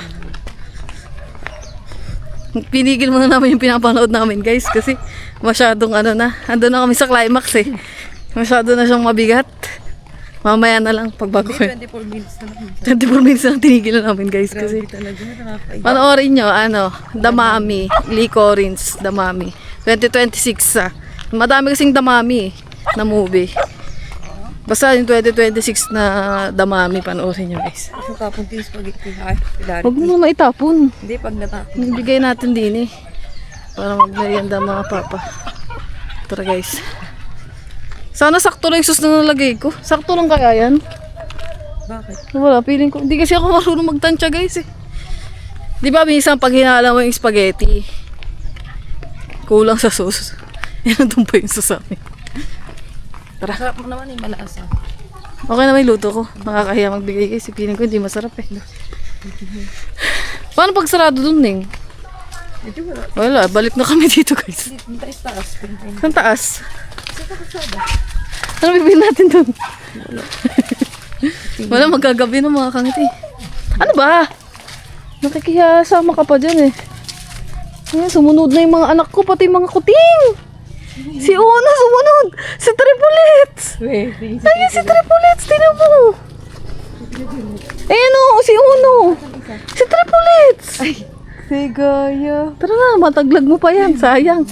Pinigil muna namin yung pinapanood namin guys kasi masyadong ano na. Andun na kami sa climax eh. Masyado na siyang mabigat. Mamaya na lang pagbago ko. 24 minutes na lang. 24 minutes na tinigil na namin guys kasi. Talaga, nakakaiba. Panoorin nyo, The Mummy, Lee Corrins, The Mummy. 2026 Madami kasing The Mummy na movie. Basta yung 2026 na The Mummy, panoorin nyo guys. Kung kapunti yung spaghetti, ha? Pilari. Huwag mo maitapon. Hindi, pag natapon. Ibigay natin din eh. Para magmerienda mga papa. Tara guys. Sana sakto lang yung sus na nalagay ko. Sakto lang kaya yan? Bakit? Wala, feeling ko. Hindi kasi ako marunong magtansya guys eh. Di ba minsan pag hinala mo yung spaghetti, kulang sa sauce. Yan nandun pa yung sauce amin. Tara. Sarap mo naman eh, malasa. Okay na may luto ko. Nakakahiya magbigay guys. Feeling ko hindi masarap eh. Paano pag sarado dun Ning? Medyo wala. Wala, balik na kami dito guys. Dito taas. Saan taas? Ano bibili natin dun? Wala, magagabi na mga kangiti. Ano ba? Nakikiyasama ka pa dyan eh. Ayan, sumunod na yung mga anak ko, pati yung mga kuting. Si Una sumunod. Si Triplets. Ayan si Triplets, tinan mo. Ayan o, si Uno. Si Triplets. Ay, si Gaya. Tara na, mataglag mo pa yan, sayang.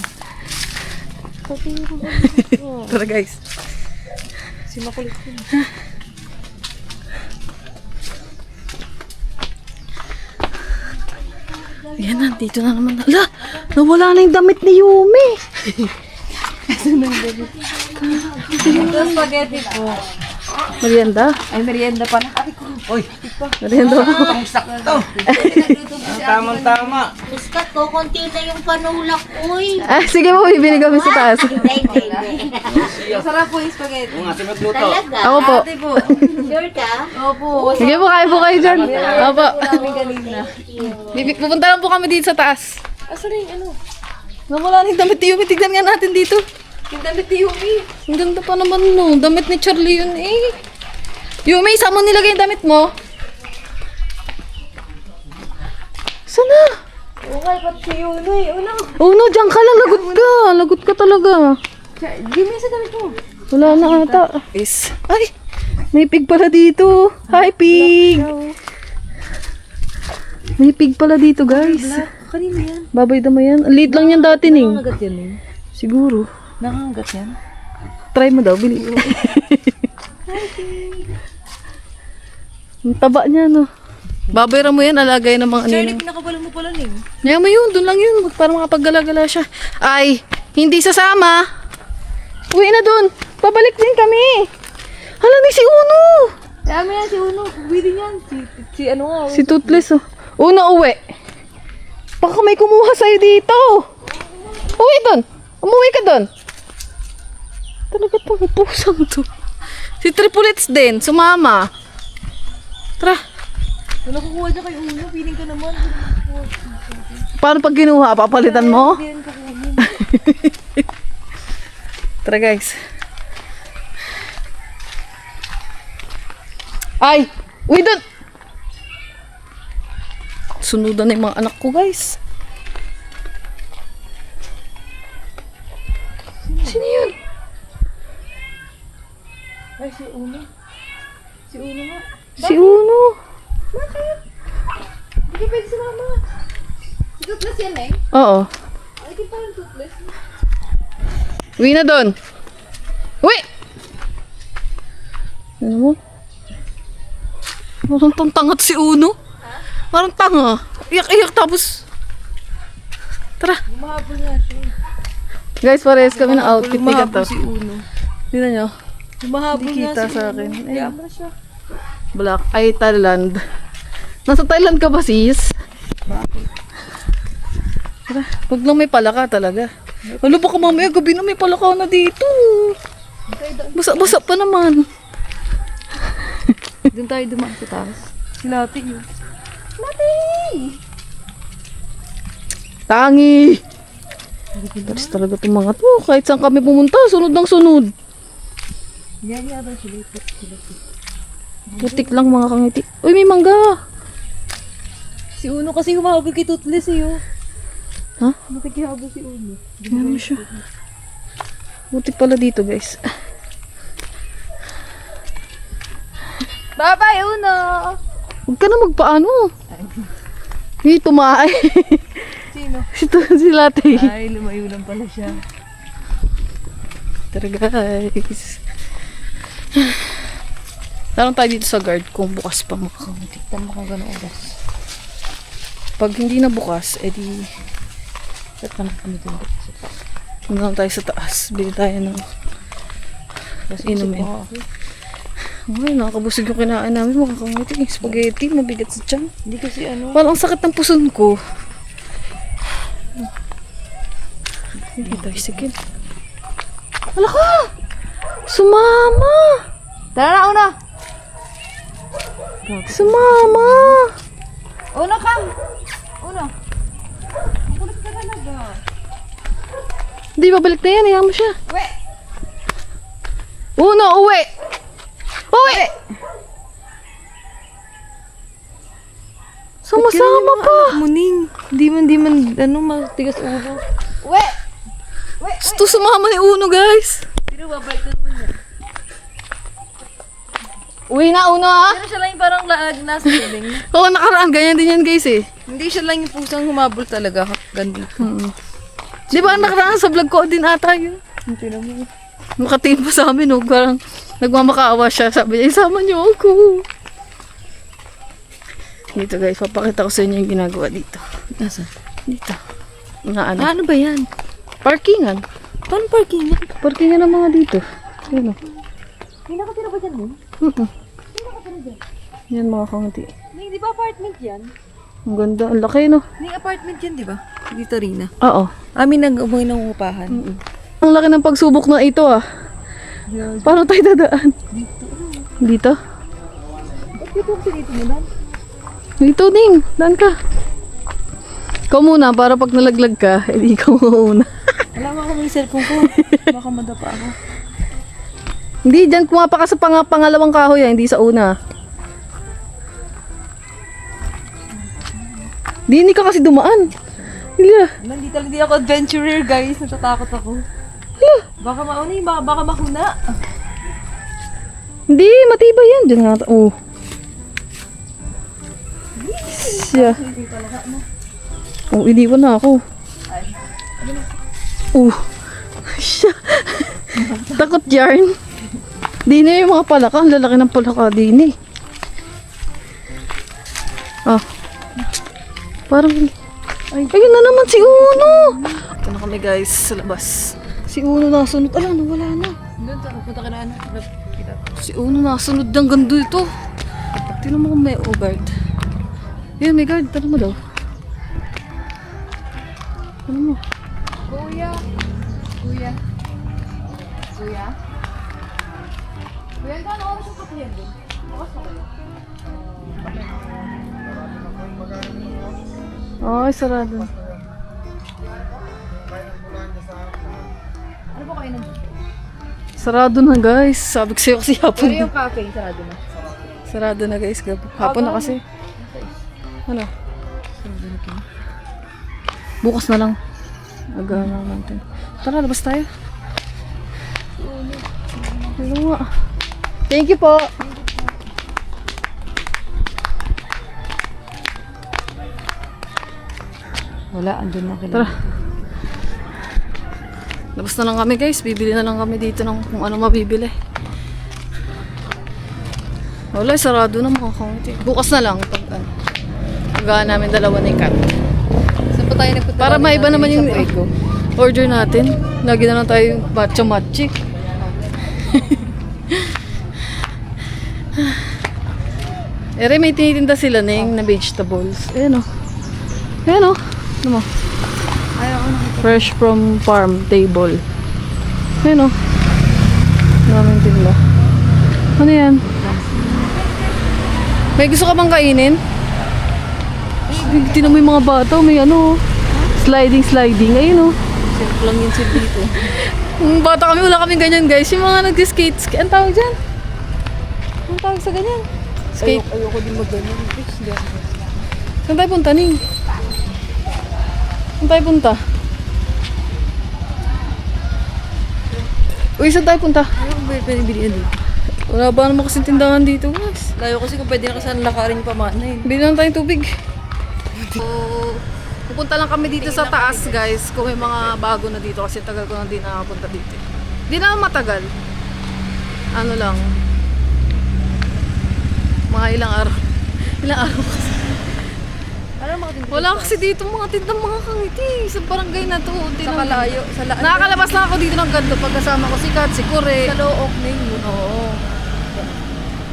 Tara guys. Si makulit ko. Yan, nandito na naman. Ala, nawala na yung damit ni Yumi. Ito spaghetti po. Merienda? Ay, merienda pa na. Merienda mo. Tamang-tama. Puskat ko, konti na yung panulak, uy. Ah, sige po, bibili kami sa taas. Hindi. Masarap po yung spaghetti. Talaga? Ako po. Ate po. Sure ka? Opo. Sige po, kaya po kayo dyan. Opo. Namin kanina. Pupunta lang po kami dito sa taas. Asa na yung ano? Nawala na yung damit ni Yumi. Tignan nga natin dito. Yung damit ni Yumi. Ang ganda pa naman no. Damit ni Charlie yun eh. Yumi, saan mo nilagay yung damit mo? Sana? Okay, pati si Yuno eh. Uno. Oh no, dyan ka lang. Lagot ka. Lagot ka talaga. Give me sa damit mo. Wala na ata. Ay, may pig pala dito. Hi, pig. May pig pala dito, guys. Kanina yan. Babay dama yan. Ang liit lang yan dati, Ning. Nangangagat yan eh. Siguro. Nangangagat yan. Try mo daw, bili. Ang taba niya, no. Babayran mo yan, alagay ng mga Charlie, ninang. pinakabala mo pala Ning. Ngayon mo yun, dun lang yun. Para makapaggala-gala siya. Ay, hindi sasama. Uwi na dun. Pabalik din kami. Hala, ni si Uno. Kaya mo yan si Uno. Pwede niyan. Si ano nga. Si Toothless, oh. Uno uwi. Baka may kumuha sa'yo dito. Uwi doon. Umuwi ka doon. Talaga tong pusang to. Si Triplets din, sumama. Tara. Wala kukuha dyan kay Uno. Piling ka naman. Paano pag ginuha? Papalitan mo? Hindi yan kukuha. Tara guys. Ay! Uwi doon! Sunudan na yung mga anak ko guys. Sino yun? Ay, si Uno. Si Uno nga. Si Uno. Hindi pwede si Mama. Si Toothless yan eh. Oo. Ay, di parang Toothless. Uwi na doon. Uwi! Ano mo? Parang tangat si Uno. Parang tanga. Iyak-iyak tapos... Tara. Mahabol nga siya. Guys, parehas kami ng outfit ni Gato. Mahabol si Uno. Tingnan nyo. Mahabol Hindi nga kita si sa Uno. akin. Kaya mo na siya. Black. Ay, Thailand. Nasa Thailand ka ba, sis? Tara. Huwag lang may palaka talaga. Ano baka mamaya gabi na may palaka na dito. Basa-basa pa naman. Doon tayo dumaan sa taas. Si Lati yun. Tangi! Taras talaga itong mga to. Kahit saan kami pumunta, sunod ng sunod. Yan daw sila. Putik lang mga kangiti. Uy, may mangga! Si Uno kasi humahabol kay Toothless eh. Oh. Ha? Nakikihabol si Uno. Ano siya? Buti pala dito, guys. Bye-bye, Uno! Huwag ka na magpaano. Hindi, tumaay. Sino? Si Lati. Ay, lumayo lang pala siya. Tara, guys. Tanong tayo dito sa guard kung bukas pa mga kangiti. Tama kung gano'ng oras. Pag hindi na bukas, edi... Saan ka na kami dito? Muna lang tayo sa taas. Bili tayo ng inumin. Ay, nakakabusog yung kinain namin. Mga kangiti. Spaghetti, mabigat sa tiyan. Hindi kasi ano. Parang ang sakit ng puson ko. Hindi tayo sikil. Hala ka! Sumama! Tara na, Una! Sumama! Una, come! Una! Kulit ka talaga. Hindi, babalik na yan. Hayaan mo siya. Uwe! Uno, uwi! Uwi! Sama-sama pa! Muning. Di man, ano, matigas ulo. Uwe! Uwe! Ito sumama ni Uno, guys. Pero babalik na naman yan. Uwi na, Uno, ha? Pero siya lang yung parang laag nasa feeling. Oo, nakaraan. Ganyan din yan, guys, eh. Hindi siya lang yung pusang humabol talaga. Gandito. Di ba nakaraan sa vlog ko din ata yun? Hindi naman. Nakatingin pa sa amin, oh. Parang nagmamakaawa siya. Sabi niya, isama niyo ako. Dito, guys. Papakita ko sa inyo yung ginagawa dito. Nasa? Dito. Nga, ano? Ano ba yan? Parkingan. Paano parking yan? Parkingan ng mga dito. Yan, oh. May nakatira ba dyan mo? Yan, mga kanguti. Di ba apartment yan? Ang ganda. Ang laki, no? May apartment yan, di ba? Dito rin na. Oo. Amin nag-umuwi ng upahan. Ang laki ng pagsubok na ito, ah. Paano tayo dadaan? Dito? Dito kasi dito mo lang. Dito, Ding. Daan ka. Ikaw muna, para pag nalaglag ka, hindi ikaw muna. Alam mo ako may cellphone ko. Baka madapa ako. Hindi, dyan kumapa ka sa pangalawang kahoy, ah, hindi sa una. Hindi ka kasi dumaan. Hindi ako adventurer, guys. Natatakot ako. Baka mauni, baka mahuna. Hindi, matibay yan. Diyan nga. Oh. Siya. Oh, iniwan na ako. Oh. Siya. Takot yarn. Di na yung mga palaka. Ang lalaki ng palaka. Di na eh. Ah. Parang... Ayun na naman si Uno. Ito na kami guys sa labas. Si Uno nasunod. Ala, nawala na. Doon, punta ka na ano. Si Uno nasunod ng gando ito. Tingnan mo kung may guard. Yan, may guard. Tanong mo daw. Ano mo? Kuya. Kuya. Kuya. Kuya, gano'n oras yung kapiyan doon? Oras na kayo? Ay, sarado. Ano po kayo nandun? Sarado na guys. Sabi ko sa'yo kasi hapon Pero na. yung cafe, sarado na. Sarado na guys. Hapon na kasi. Ano? Bukas na lang. Aga na natin. Tara, labas tayo. Hello nga. Thank you po. Wala, andun na Tara. Labas na lang kami guys. Bibili na lang kami dito ng kung ano mabibili. Wala, sarado na mga kaunti. Bukas na lang. Pag namin dalawa ni Kat. Saan pa tayo nagpunta? Para maiba naman yung Puego. order natin. Lagi na lang tayo yung matcha-matchi. Ere, may tinitinda sila na vegetables. Ayan o. Ayan o. Ano mo? Fresh from farm table. Ayan o. Maraming tinda. Ano yan? May gusto ka bang kainin? Tinan mo yung mga bata. May ano. Sliding. Ayun o. Simple lang yun sila dito. Yung bata kami, wala kami ganyan guys. Yung mga nag-skate. Ang tawag dyan? Ang tawag sa ganyan? Skate. Ayoko din mag-ganyan. Saan tayo punta, Ning? Saan tayo punta? Uy, saan tayo punta? Ano kung pwede bilihan dito? Wala ba naman kasing tindahan dito, guys? Layo kasi kung pwede na kasi lakarin pa manayin. Bili lang tayong tubig. So, pupunta lang kami dito sa taas, guys. Kung may mga bago na dito kasi tagal ko na din nakapunta dito. Hindi na matagal. Ano lang. Mga ilang araw. Ilang araw kasi. Ano mga tindahan? Wala kasi dito mga tindang mga kangiti. Sa barangay na to. Sa kalayo. Sa Nakakalabas lang ako dito ng ganito pagkasama ko si Kat, si Kure. Sa Look na yun. Oo.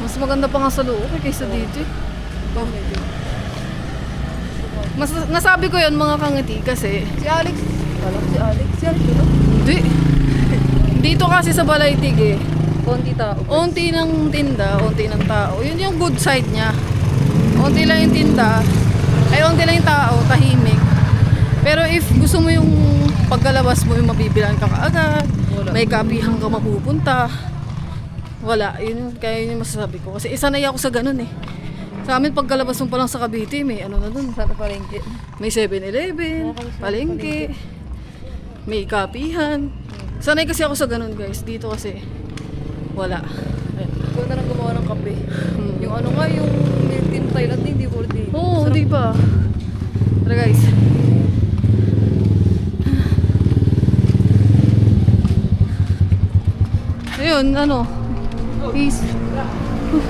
Mas maganda pa nga sa loob kaysa dito eh. Bakit? Mas nasabi ko yon mga kangiti kasi Si Alex. Alam si Alex. Si Alex yun. hindi. Dito kasi sa Balaytig eh. Konti tao. Unti ng tinda, unti ng tao. Yun yung good side niya. Unti lang yung tinda, ay unti lang yung tao, tahimik. Pero if gusto mo yung pagkalabas mo yung mabibilan ka kaagad, Wala. may kapihan ka mapupunta. Wala, yun kaya yun yung masasabi ko. Kasi isanay ako sa ganun eh. Sa amin pagkalabas mo pa lang sa Cavite, may ano na dun. Sana palengke. May 7-Eleven, palengke, may kapihan. Sanay kasi ako sa ganun guys. Dito kasi wala. Ikaw na lang gumawa ng kape. Yung ano nga, yung milk tea ng Thailand, hindi ko rin. Oo, di ba? Tara guys. Ayun, ano?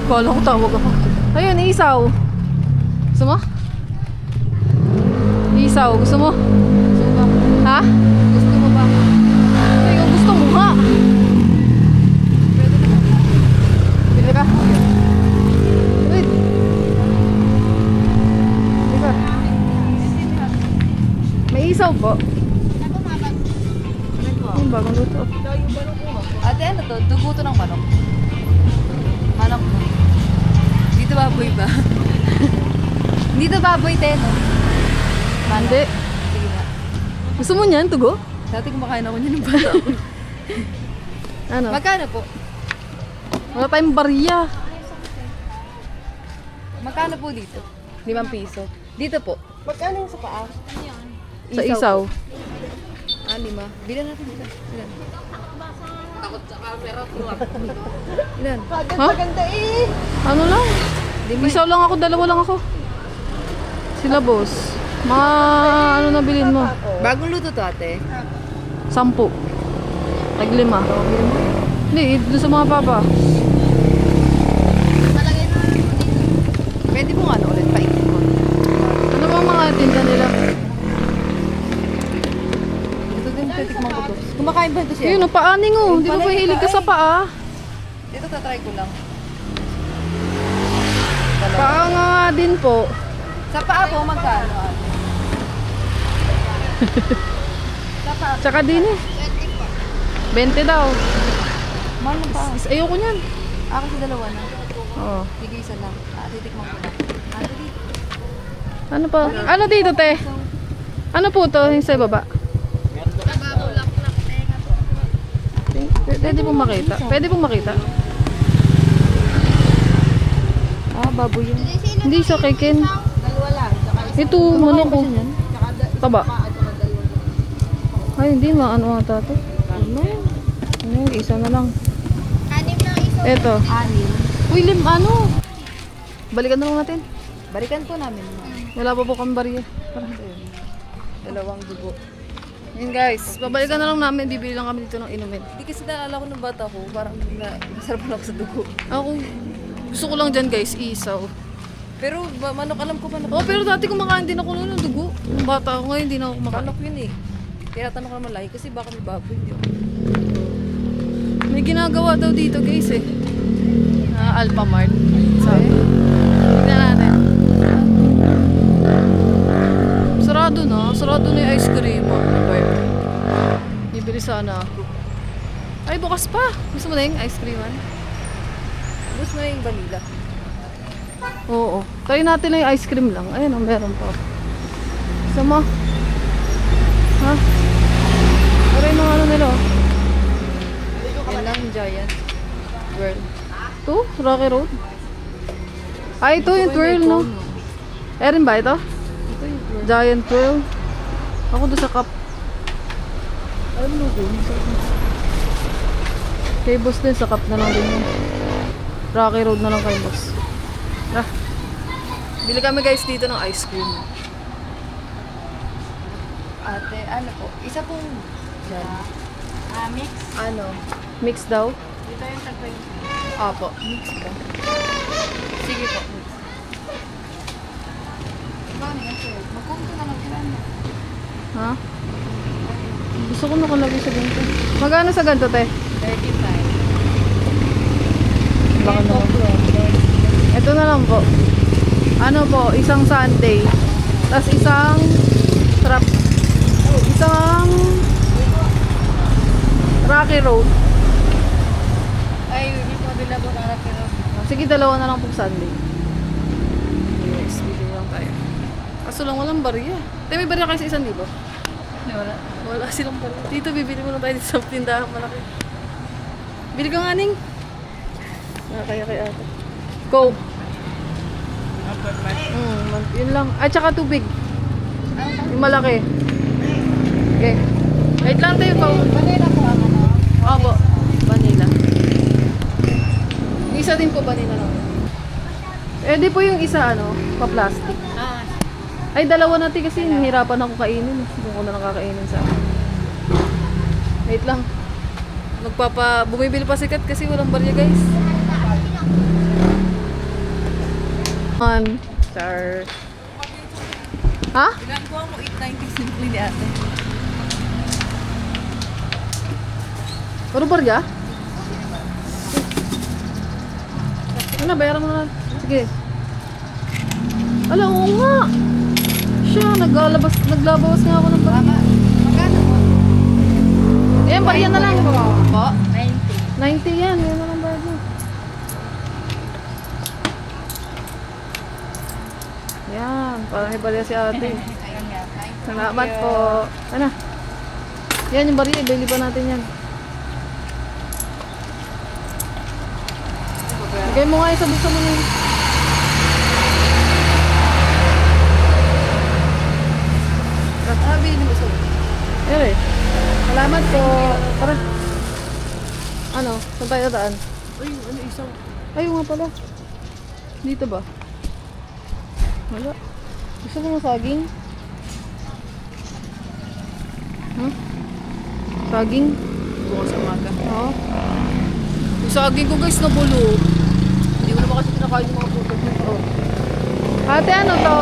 Kala ko tawag ako. Ayun, isaw. Gusto mo? Isaw, gusto mo? Ha? Gusto mo ba? Ay, kung gusto mo nga. Bili ka? Wait. Bili ka. May isaw po. Yung bagong luto. Ate, ano to? Dugo to ng manok. Manok mo. Dito baboy ba? Dito baboy, te, no? Hindi. Sige na. Gusto mo niyan, tugo? Dati kumakain ako niyan ng bata ako. Ano? Magkano po? Wala tayong bariya. Magkano po dito? 5 piso. Dito po. Magkano yung sa paa? Sa isaw. po. 5. Bilan natin dito. Ilan? Takot sa camera po. Ilan? Ha? Ano lang? Isaw lang ako, dalawa lang ako. Sila boss. Mga ano na bilhin mo? Bagong luto to, ate. 10. Tag-5. Hindi, doon sa mga papa. Pwede mo nga ano ulit paikot ko. Ano ba ang mga tinda nila? Ito din titikman ko to. Kumakain ba ito siya? Yun, paaning oh. Di ba mahilig ka sa paa? Ito tatry ko lang. Paa nga din po. Sa paa po magkano? Tsaka din eh. 20 daw. Mahal na pa. Ayoko niyan. Kasi dalawa na. Oo. Bigay isa lang. Titikman ko lang. Ano pa? Ano dito, te? Ano po to? Yung sa baba? Pwede pong makita. Pwede pong makita. Baboy yun. Hindi siya kay Ken. Ito, ano ko? Taba. Ay, hindi maano ata to. Ano, isa na lang. Ito. Uy, ano? Balikan na lang natin. Balikan po namin. Wala pa po kang barya. Dalawang dugo. Yun guys, babalikan na lang namin. Bibili lang kami dito ng inumin. Hindi kasi naalala ko ng bata ko, parang nasarapan ako sa dugo. Ako, gusto ko lang dyan guys, isaw. Pero manok, alam ko manok. Oh, pero dati kumakain din ako noon ng dugo. Yung bata ako ngayon, hindi na ako kumakain. Manok yun eh. Tinatanong ko naman lahi kasi baka may baboy yun. May ginagawa daw dito guys eh. Alphamart. Sabi. Tignan natin. Sarado na. Sarado na yung ice cream. Bibili sana ako. Ay, bukas pa. Gusto mo na yung ice cream? Gusto mo yung vanilla. Oo. Try natin lang yung ice cream lang. Ayun, meron pa. Gusto mo? Ha? Aray mga ano nila. Yan lang yung giant. World. Ito? Rocky Road? Ay, ito yung twirl, no? Erin ba ito? Ito yung world. Giant twirl. Ako doon sa cup. Alam mo doon? Kay boss din, sa cup na lang din yun. Rocky Road na lang kay boss. Bili kami guys dito ng ice cream. Ate, ano po? Isa pong dyan. Mix. Ano? Mix daw? Dito yung tagpay. Apo. Mix ba? Sige po. Paano yan sir? Magkumto na lang ilan na. Ha? Gusto ko nakalagay sa ganito. Magkano sa ganito, te? 35. Baka naman. Ito na lang po. Ano po, isang sundae. Tapos isang isang Rocky Road. Ay, hindi po nila po pero Sige, dalawa na lang pong sundae. Yes, bili lang tayo. Kaso lang walang barya. Te, may barya kayo sa 1,000? wala. Wala silang barya. Dito, bibili mo na tayo dito sa tindahan malaki. Bili ka nga, Ning. Kaya ate. Coke. Yun lang. At saka tubig. Yung malaki. Okay. Wait lang tayo, Coke. Vanilla po ang ano. Opo. Vanilla. Yung isa din po, vanilla lang. Eh, di po yung isa, pa-plastic. Ay, dalawa natin kasi nahirapan ako kainin. Doon ko na nakakainin sa akin. Wait lang. Bumibili pa sikat kasi walang barya, guys. Sir. Ha? Ilan ko mo 890 simple ni ate. Puro barya? Ano, bayaran mo na. Sige. Ala, oo nga. Siya, naglabawas nga ako ng barya. Magkano mo? Yan, barya na lang. Po? 90. 90 yan, yan na lang barya. Yan, parang may barya si ate. Ayun nga. Salamat po. Ano? Yan yung barya, ibili pa natin yan. Lagay mo nga yung sa mo yun. Bili mo sa Ere. Salamat po. Tara. Ano? Saan tayo daan? Ay, ano isang? Ayun nga pala. Dito ba? Wala. Gusto mo ng saging? Saging? Bukas sa umaga. Oo. Yung saging ko guys na bulog. Hindi ko naman kasi kinakain yung mga puto. Oh. Ate, ano to?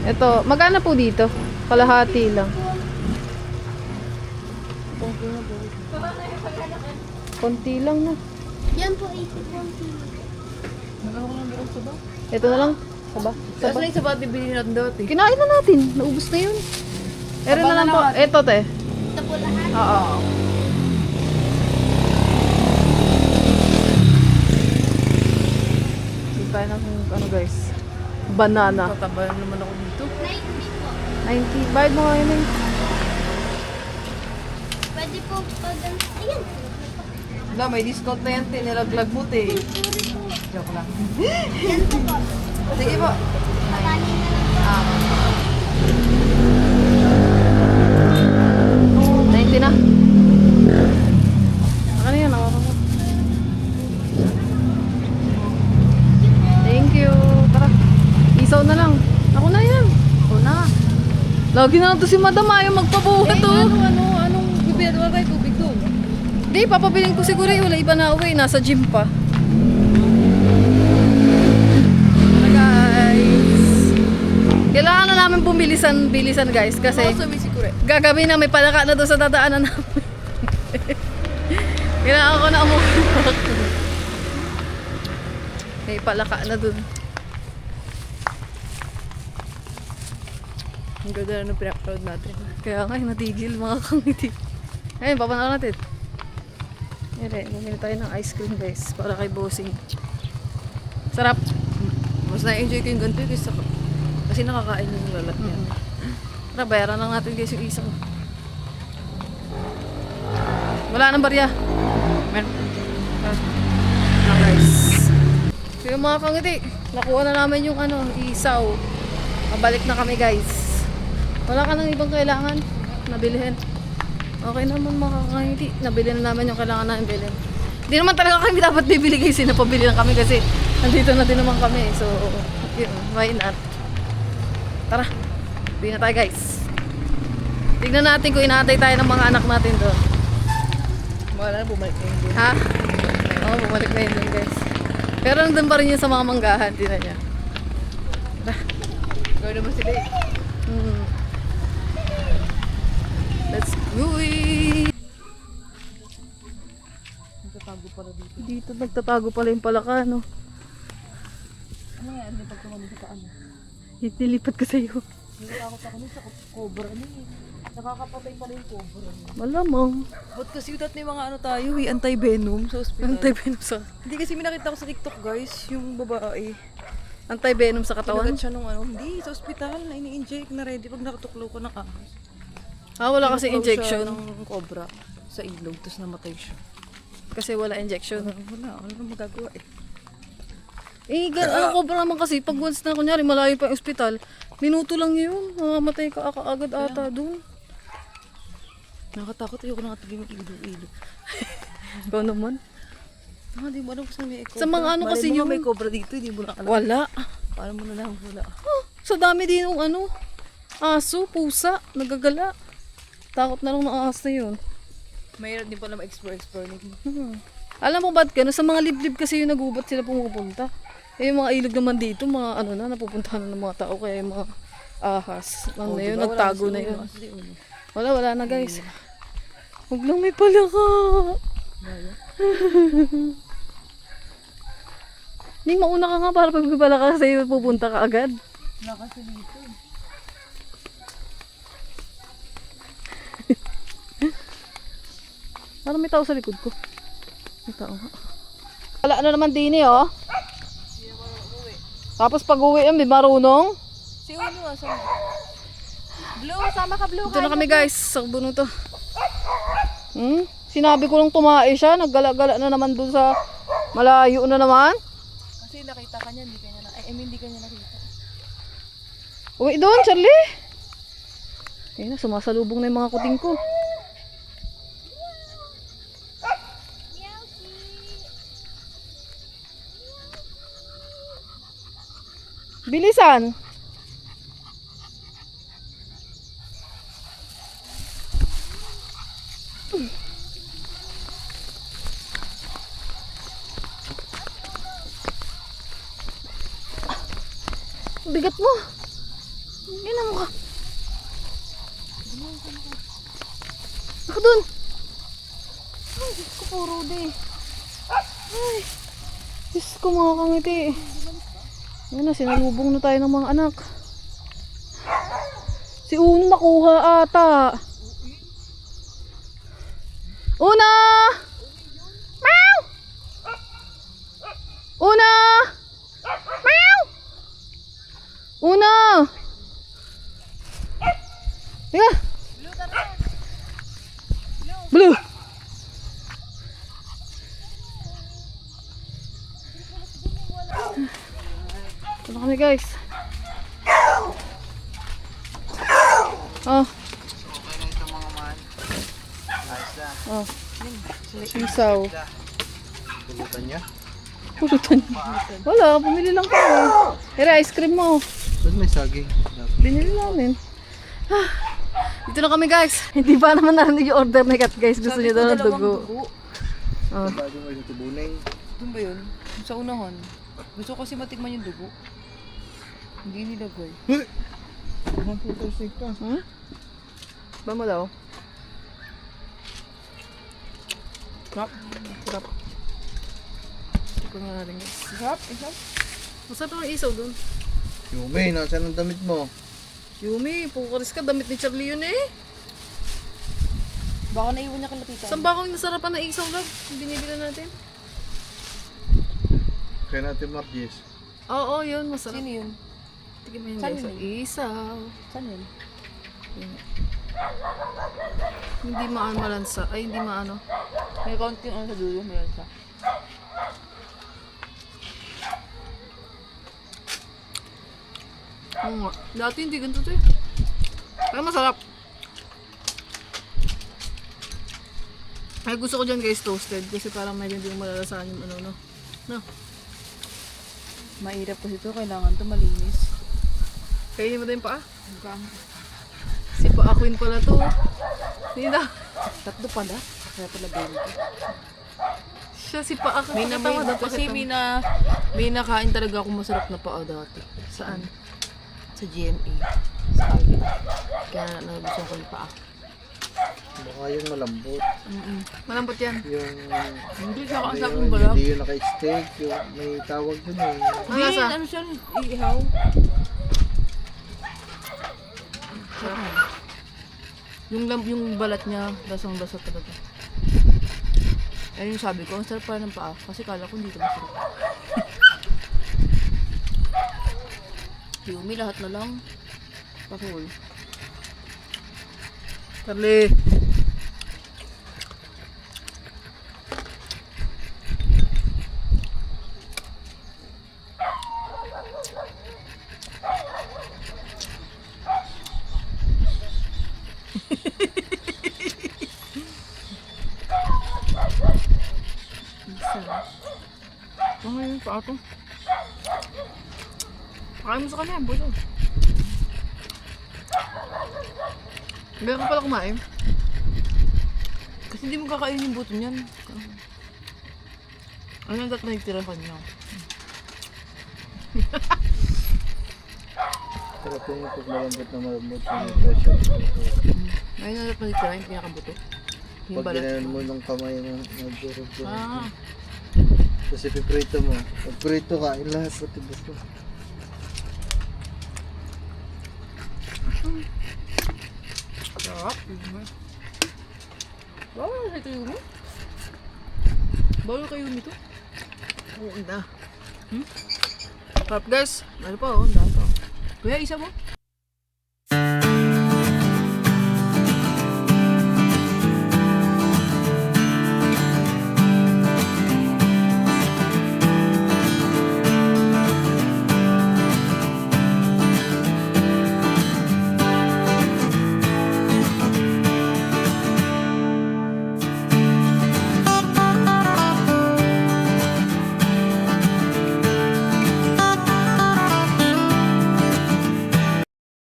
Ito, magkano po dito? Kalahati lang. Konti lang na. Yan po 80 konti. Nagano ko lang meron sa ba? Ito na lang. Saba? Tapos na yung sabat bibili natin dati. Kinain na natin. Naubos na yun. Ere na lang po. Ito, te. Ito po lahat. Oo. Hindi tayo ng ano guys. Banana. Tataba naman ako dito. 90 po. 90. Bayad mo nga yun eh. Pwede po pag... Ayan. Wala, may discount na yan, tinilaglag mo, te. Sorry po. Joke lang. Yan po po. Sige po. Kanin na lang po. 90 na. Ano yan? Awa mo. Thank you. Tara. Isaw na lang. Ako na yan. Ako na. Lagi na lang to si Madam. Ayaw magpabuhat oh. Anong bibili? Wala tayo tubig doon. Hindi, papabiling ko siguro yun. Wala iba na away. Nasa gym pa. Guys. Kailangan na namin bilisan guys. Kasi Ako sa Misikure. gagabi na may palaka na doon sa dadaanan namin. Kailangan ko na umuwi. May palaka na doon. Ang ganda na ng pinaka-crowd natin. Kaya nga, natigil mga kangiti. Ayun, papanaw natin. Ere, bumili tayo ng ice cream guys. Para kay Bossing. Sarap. Mas na-enjoy ko yung ganito kasi nakakain yung lalat niya. Tara, bayaran lang natin guys yung isang. Wala nang barya. Meron. Na guys. So yung mga kangiti, nakuha na namin yung isaw. Mabalik na kami guys. Wala ka nang ibang kailangan nabilihin. Okay naman mga kangiti, nabili na namin yung kailangan namin bilhin. Hindi naman talaga kami dapat bibili guys, napabili lang kami kasi nandito na din naman kami. So, yun, why not? Tara, bili na tayo guys. Tignan natin kung inaantay tayo ng mga anak natin doon. Wala na, bumalik na yun. Ha? Oo, bumalik na yun guys. Pero nandun pa rin yun sa mga manggahan, tina niya. Gawin naman sila eh. Let's go eh. Nagtatago pala dito. Dito nagtatago pala yung palaka, no? Ano nga, ano pag tumali sa ano? Nilipat ko sa'yo. Nakatakot ako nun sa cobra eh. Nakakapatay pala yung cobra. Malamang. Ba't kasi dati may mga tayo anti-venom sa ospital. Anti-venom sa... Hindi kasi may nakita ko sa TikTok guys, yung babae. Anti-venom sa katawan? Kinagat siya nung hindi, sa ospital na ini-inject na ready pag nakatuklaw ka ng ahas. Wala kasi Tinuklaw injection. siya ng cobra sa ilog, tapos namatay siya. Kasi wala injection. Wala nang magagawa eh. Ang cobra naman kasi, pag once na kunyari malayo pa yung ospital, minuto lang yun. Mamamatay ka agad ata dun. Nakatakot, ayoko na nga yung ilog-ilog. Ikaw naman. Di mo alam kung saan may cobra. Sa mga ano kasi Malay mo yung- nga may cobra dito, hindi mo na alam. Wala. Paano mo na lang wala? Sa dami din yung aso, pusa, nagagala. Takot na lang ng ahas na yun. Mahirap din pala ma-explore nito. Alam mo ba't gano'n? Sa mga liblib kasi yung nagubat sila pumupunta. Eh yung mga ilog naman dito, mga napupuntahan na ng mga tao. Kaya yung mga ahas. Ano na yun, nagtago na yun. Wala na guys. Huwag lang may palaka. Hindi, mauna ka nga para pag may palaka sa'yo, pupunta ka agad. Parang may tao sa likod ko. May tao nga. Wala na naman din oh. Tapos pag uwi may marunong. Si Uno, asan? Blue, sama ka Blue. Ito na kami guys, sa buno to. Sinabi ko lang tumae siya, naggala-gala na naman dun sa malayo na naman. Kasi nakita ka niya, hindi ka niya nakita. Uwi doon, Charlie. Ayun na, sumasalubong na yung mga kuting ko. Bilisan. Bigat mo. Ina mo ka. Ako dun. Ay, Diyos ko, puro di. Ay, Diyos ko mga kangiti. Ayun na, sinalubong na tayo ng mga anak. Si Uno nakuha ata. Una! Meow! Una! Meow! Una! Yeah. Blue! Ito na kami guys. Oh. Okay na ito mga man. Ayos na. Oh. Isaw. Pulutan niya. Pulutan. Wala, pumili lang kami. Ere, ice cream mo. Ba't may saging? Binili namin. Ah, dito na kami guys. Hindi pa naman narinig yung order ni Kat guys. Gusto niya daw ng dugo. Oh. Bago mo yung tubuning. Doon ba yun? Sa unahan. Gusto ko kasi matikman yung dugo. Hindi nilagay. Hey! Ang puto snake ka. Hmm? Ba mo daw? Sarap. Sarap. Ito nga natin guys. Sarap. Sarap. Masarap yung isaw dun. Yumi, nasaan ang damit mo? Yumi, pukaris ka. Damit ni Charlie yun eh. Baka naiwan niya kalapitan. Saan ba akong nasarapan na isaw lang? Binibila natin. Kaya natin Margies. Oo, yun. Masarap. Sino yun? Tignan mo yun Saan guys. yun? Isaw. Saan yun? Hindi malansa. Ay, hindi maano. May konting ano sa dulo. Meron siya. Oo nga. Dati hindi ganito to eh. Pero masarap. Ay, gusto ko dyan guys toasted kasi parang medyo hindi mo malalasahan yung ano, no? No? Mahirap kasi ito. Kailangan ito malinis. Kainin mo din pa ah. Bang. Si Pa Queen pala to. Hindi na. Tatlo pala. Kaya pala 20. Siya si Pa Queen. May na may, kasi may nakain talaga akong masarap na paa dati. Saan? Sa GMA. Sa Alvin. Kaya nagustuhan ko yung paa. Baka yung malambot. Malambot yan. Yung... Hindi siya kasap yung, yung balak. hindi yung naka-steak. Yung may tawag dun eh. Ano Hindi, lasa? ano siya, iihaw. Yung balat niya, lasang-lasa talaga. Ayun yung sabi ko, ang sarap pala ng paa. Kasi kala ko hindi ito masarap. Yumi, lahat na lang. Pakul. Charlie. Ano yun, paa to? Pakain mo sa kanya, buto. Ganyan ka pala kumain. Kasi hindi mo kakainin yung buto niyan. Ano yung dapat nagtira kanya? Sarap yung pag malambot na malambot. Yung pressure. Ayun yung dapat nagtira, yung pinakabuto. Yung Pag balat. ginanon mo ng kamay mo, nagburog-burog. Ah, Kasi piprito mo. Pag prito ka, lahat pati buto. sarap. Bawal na ito Yumi. Bawal kayo Yumi to. Oo na. Sarap guys. Ano pa oh, ang dami pa. Kuya, isa mo?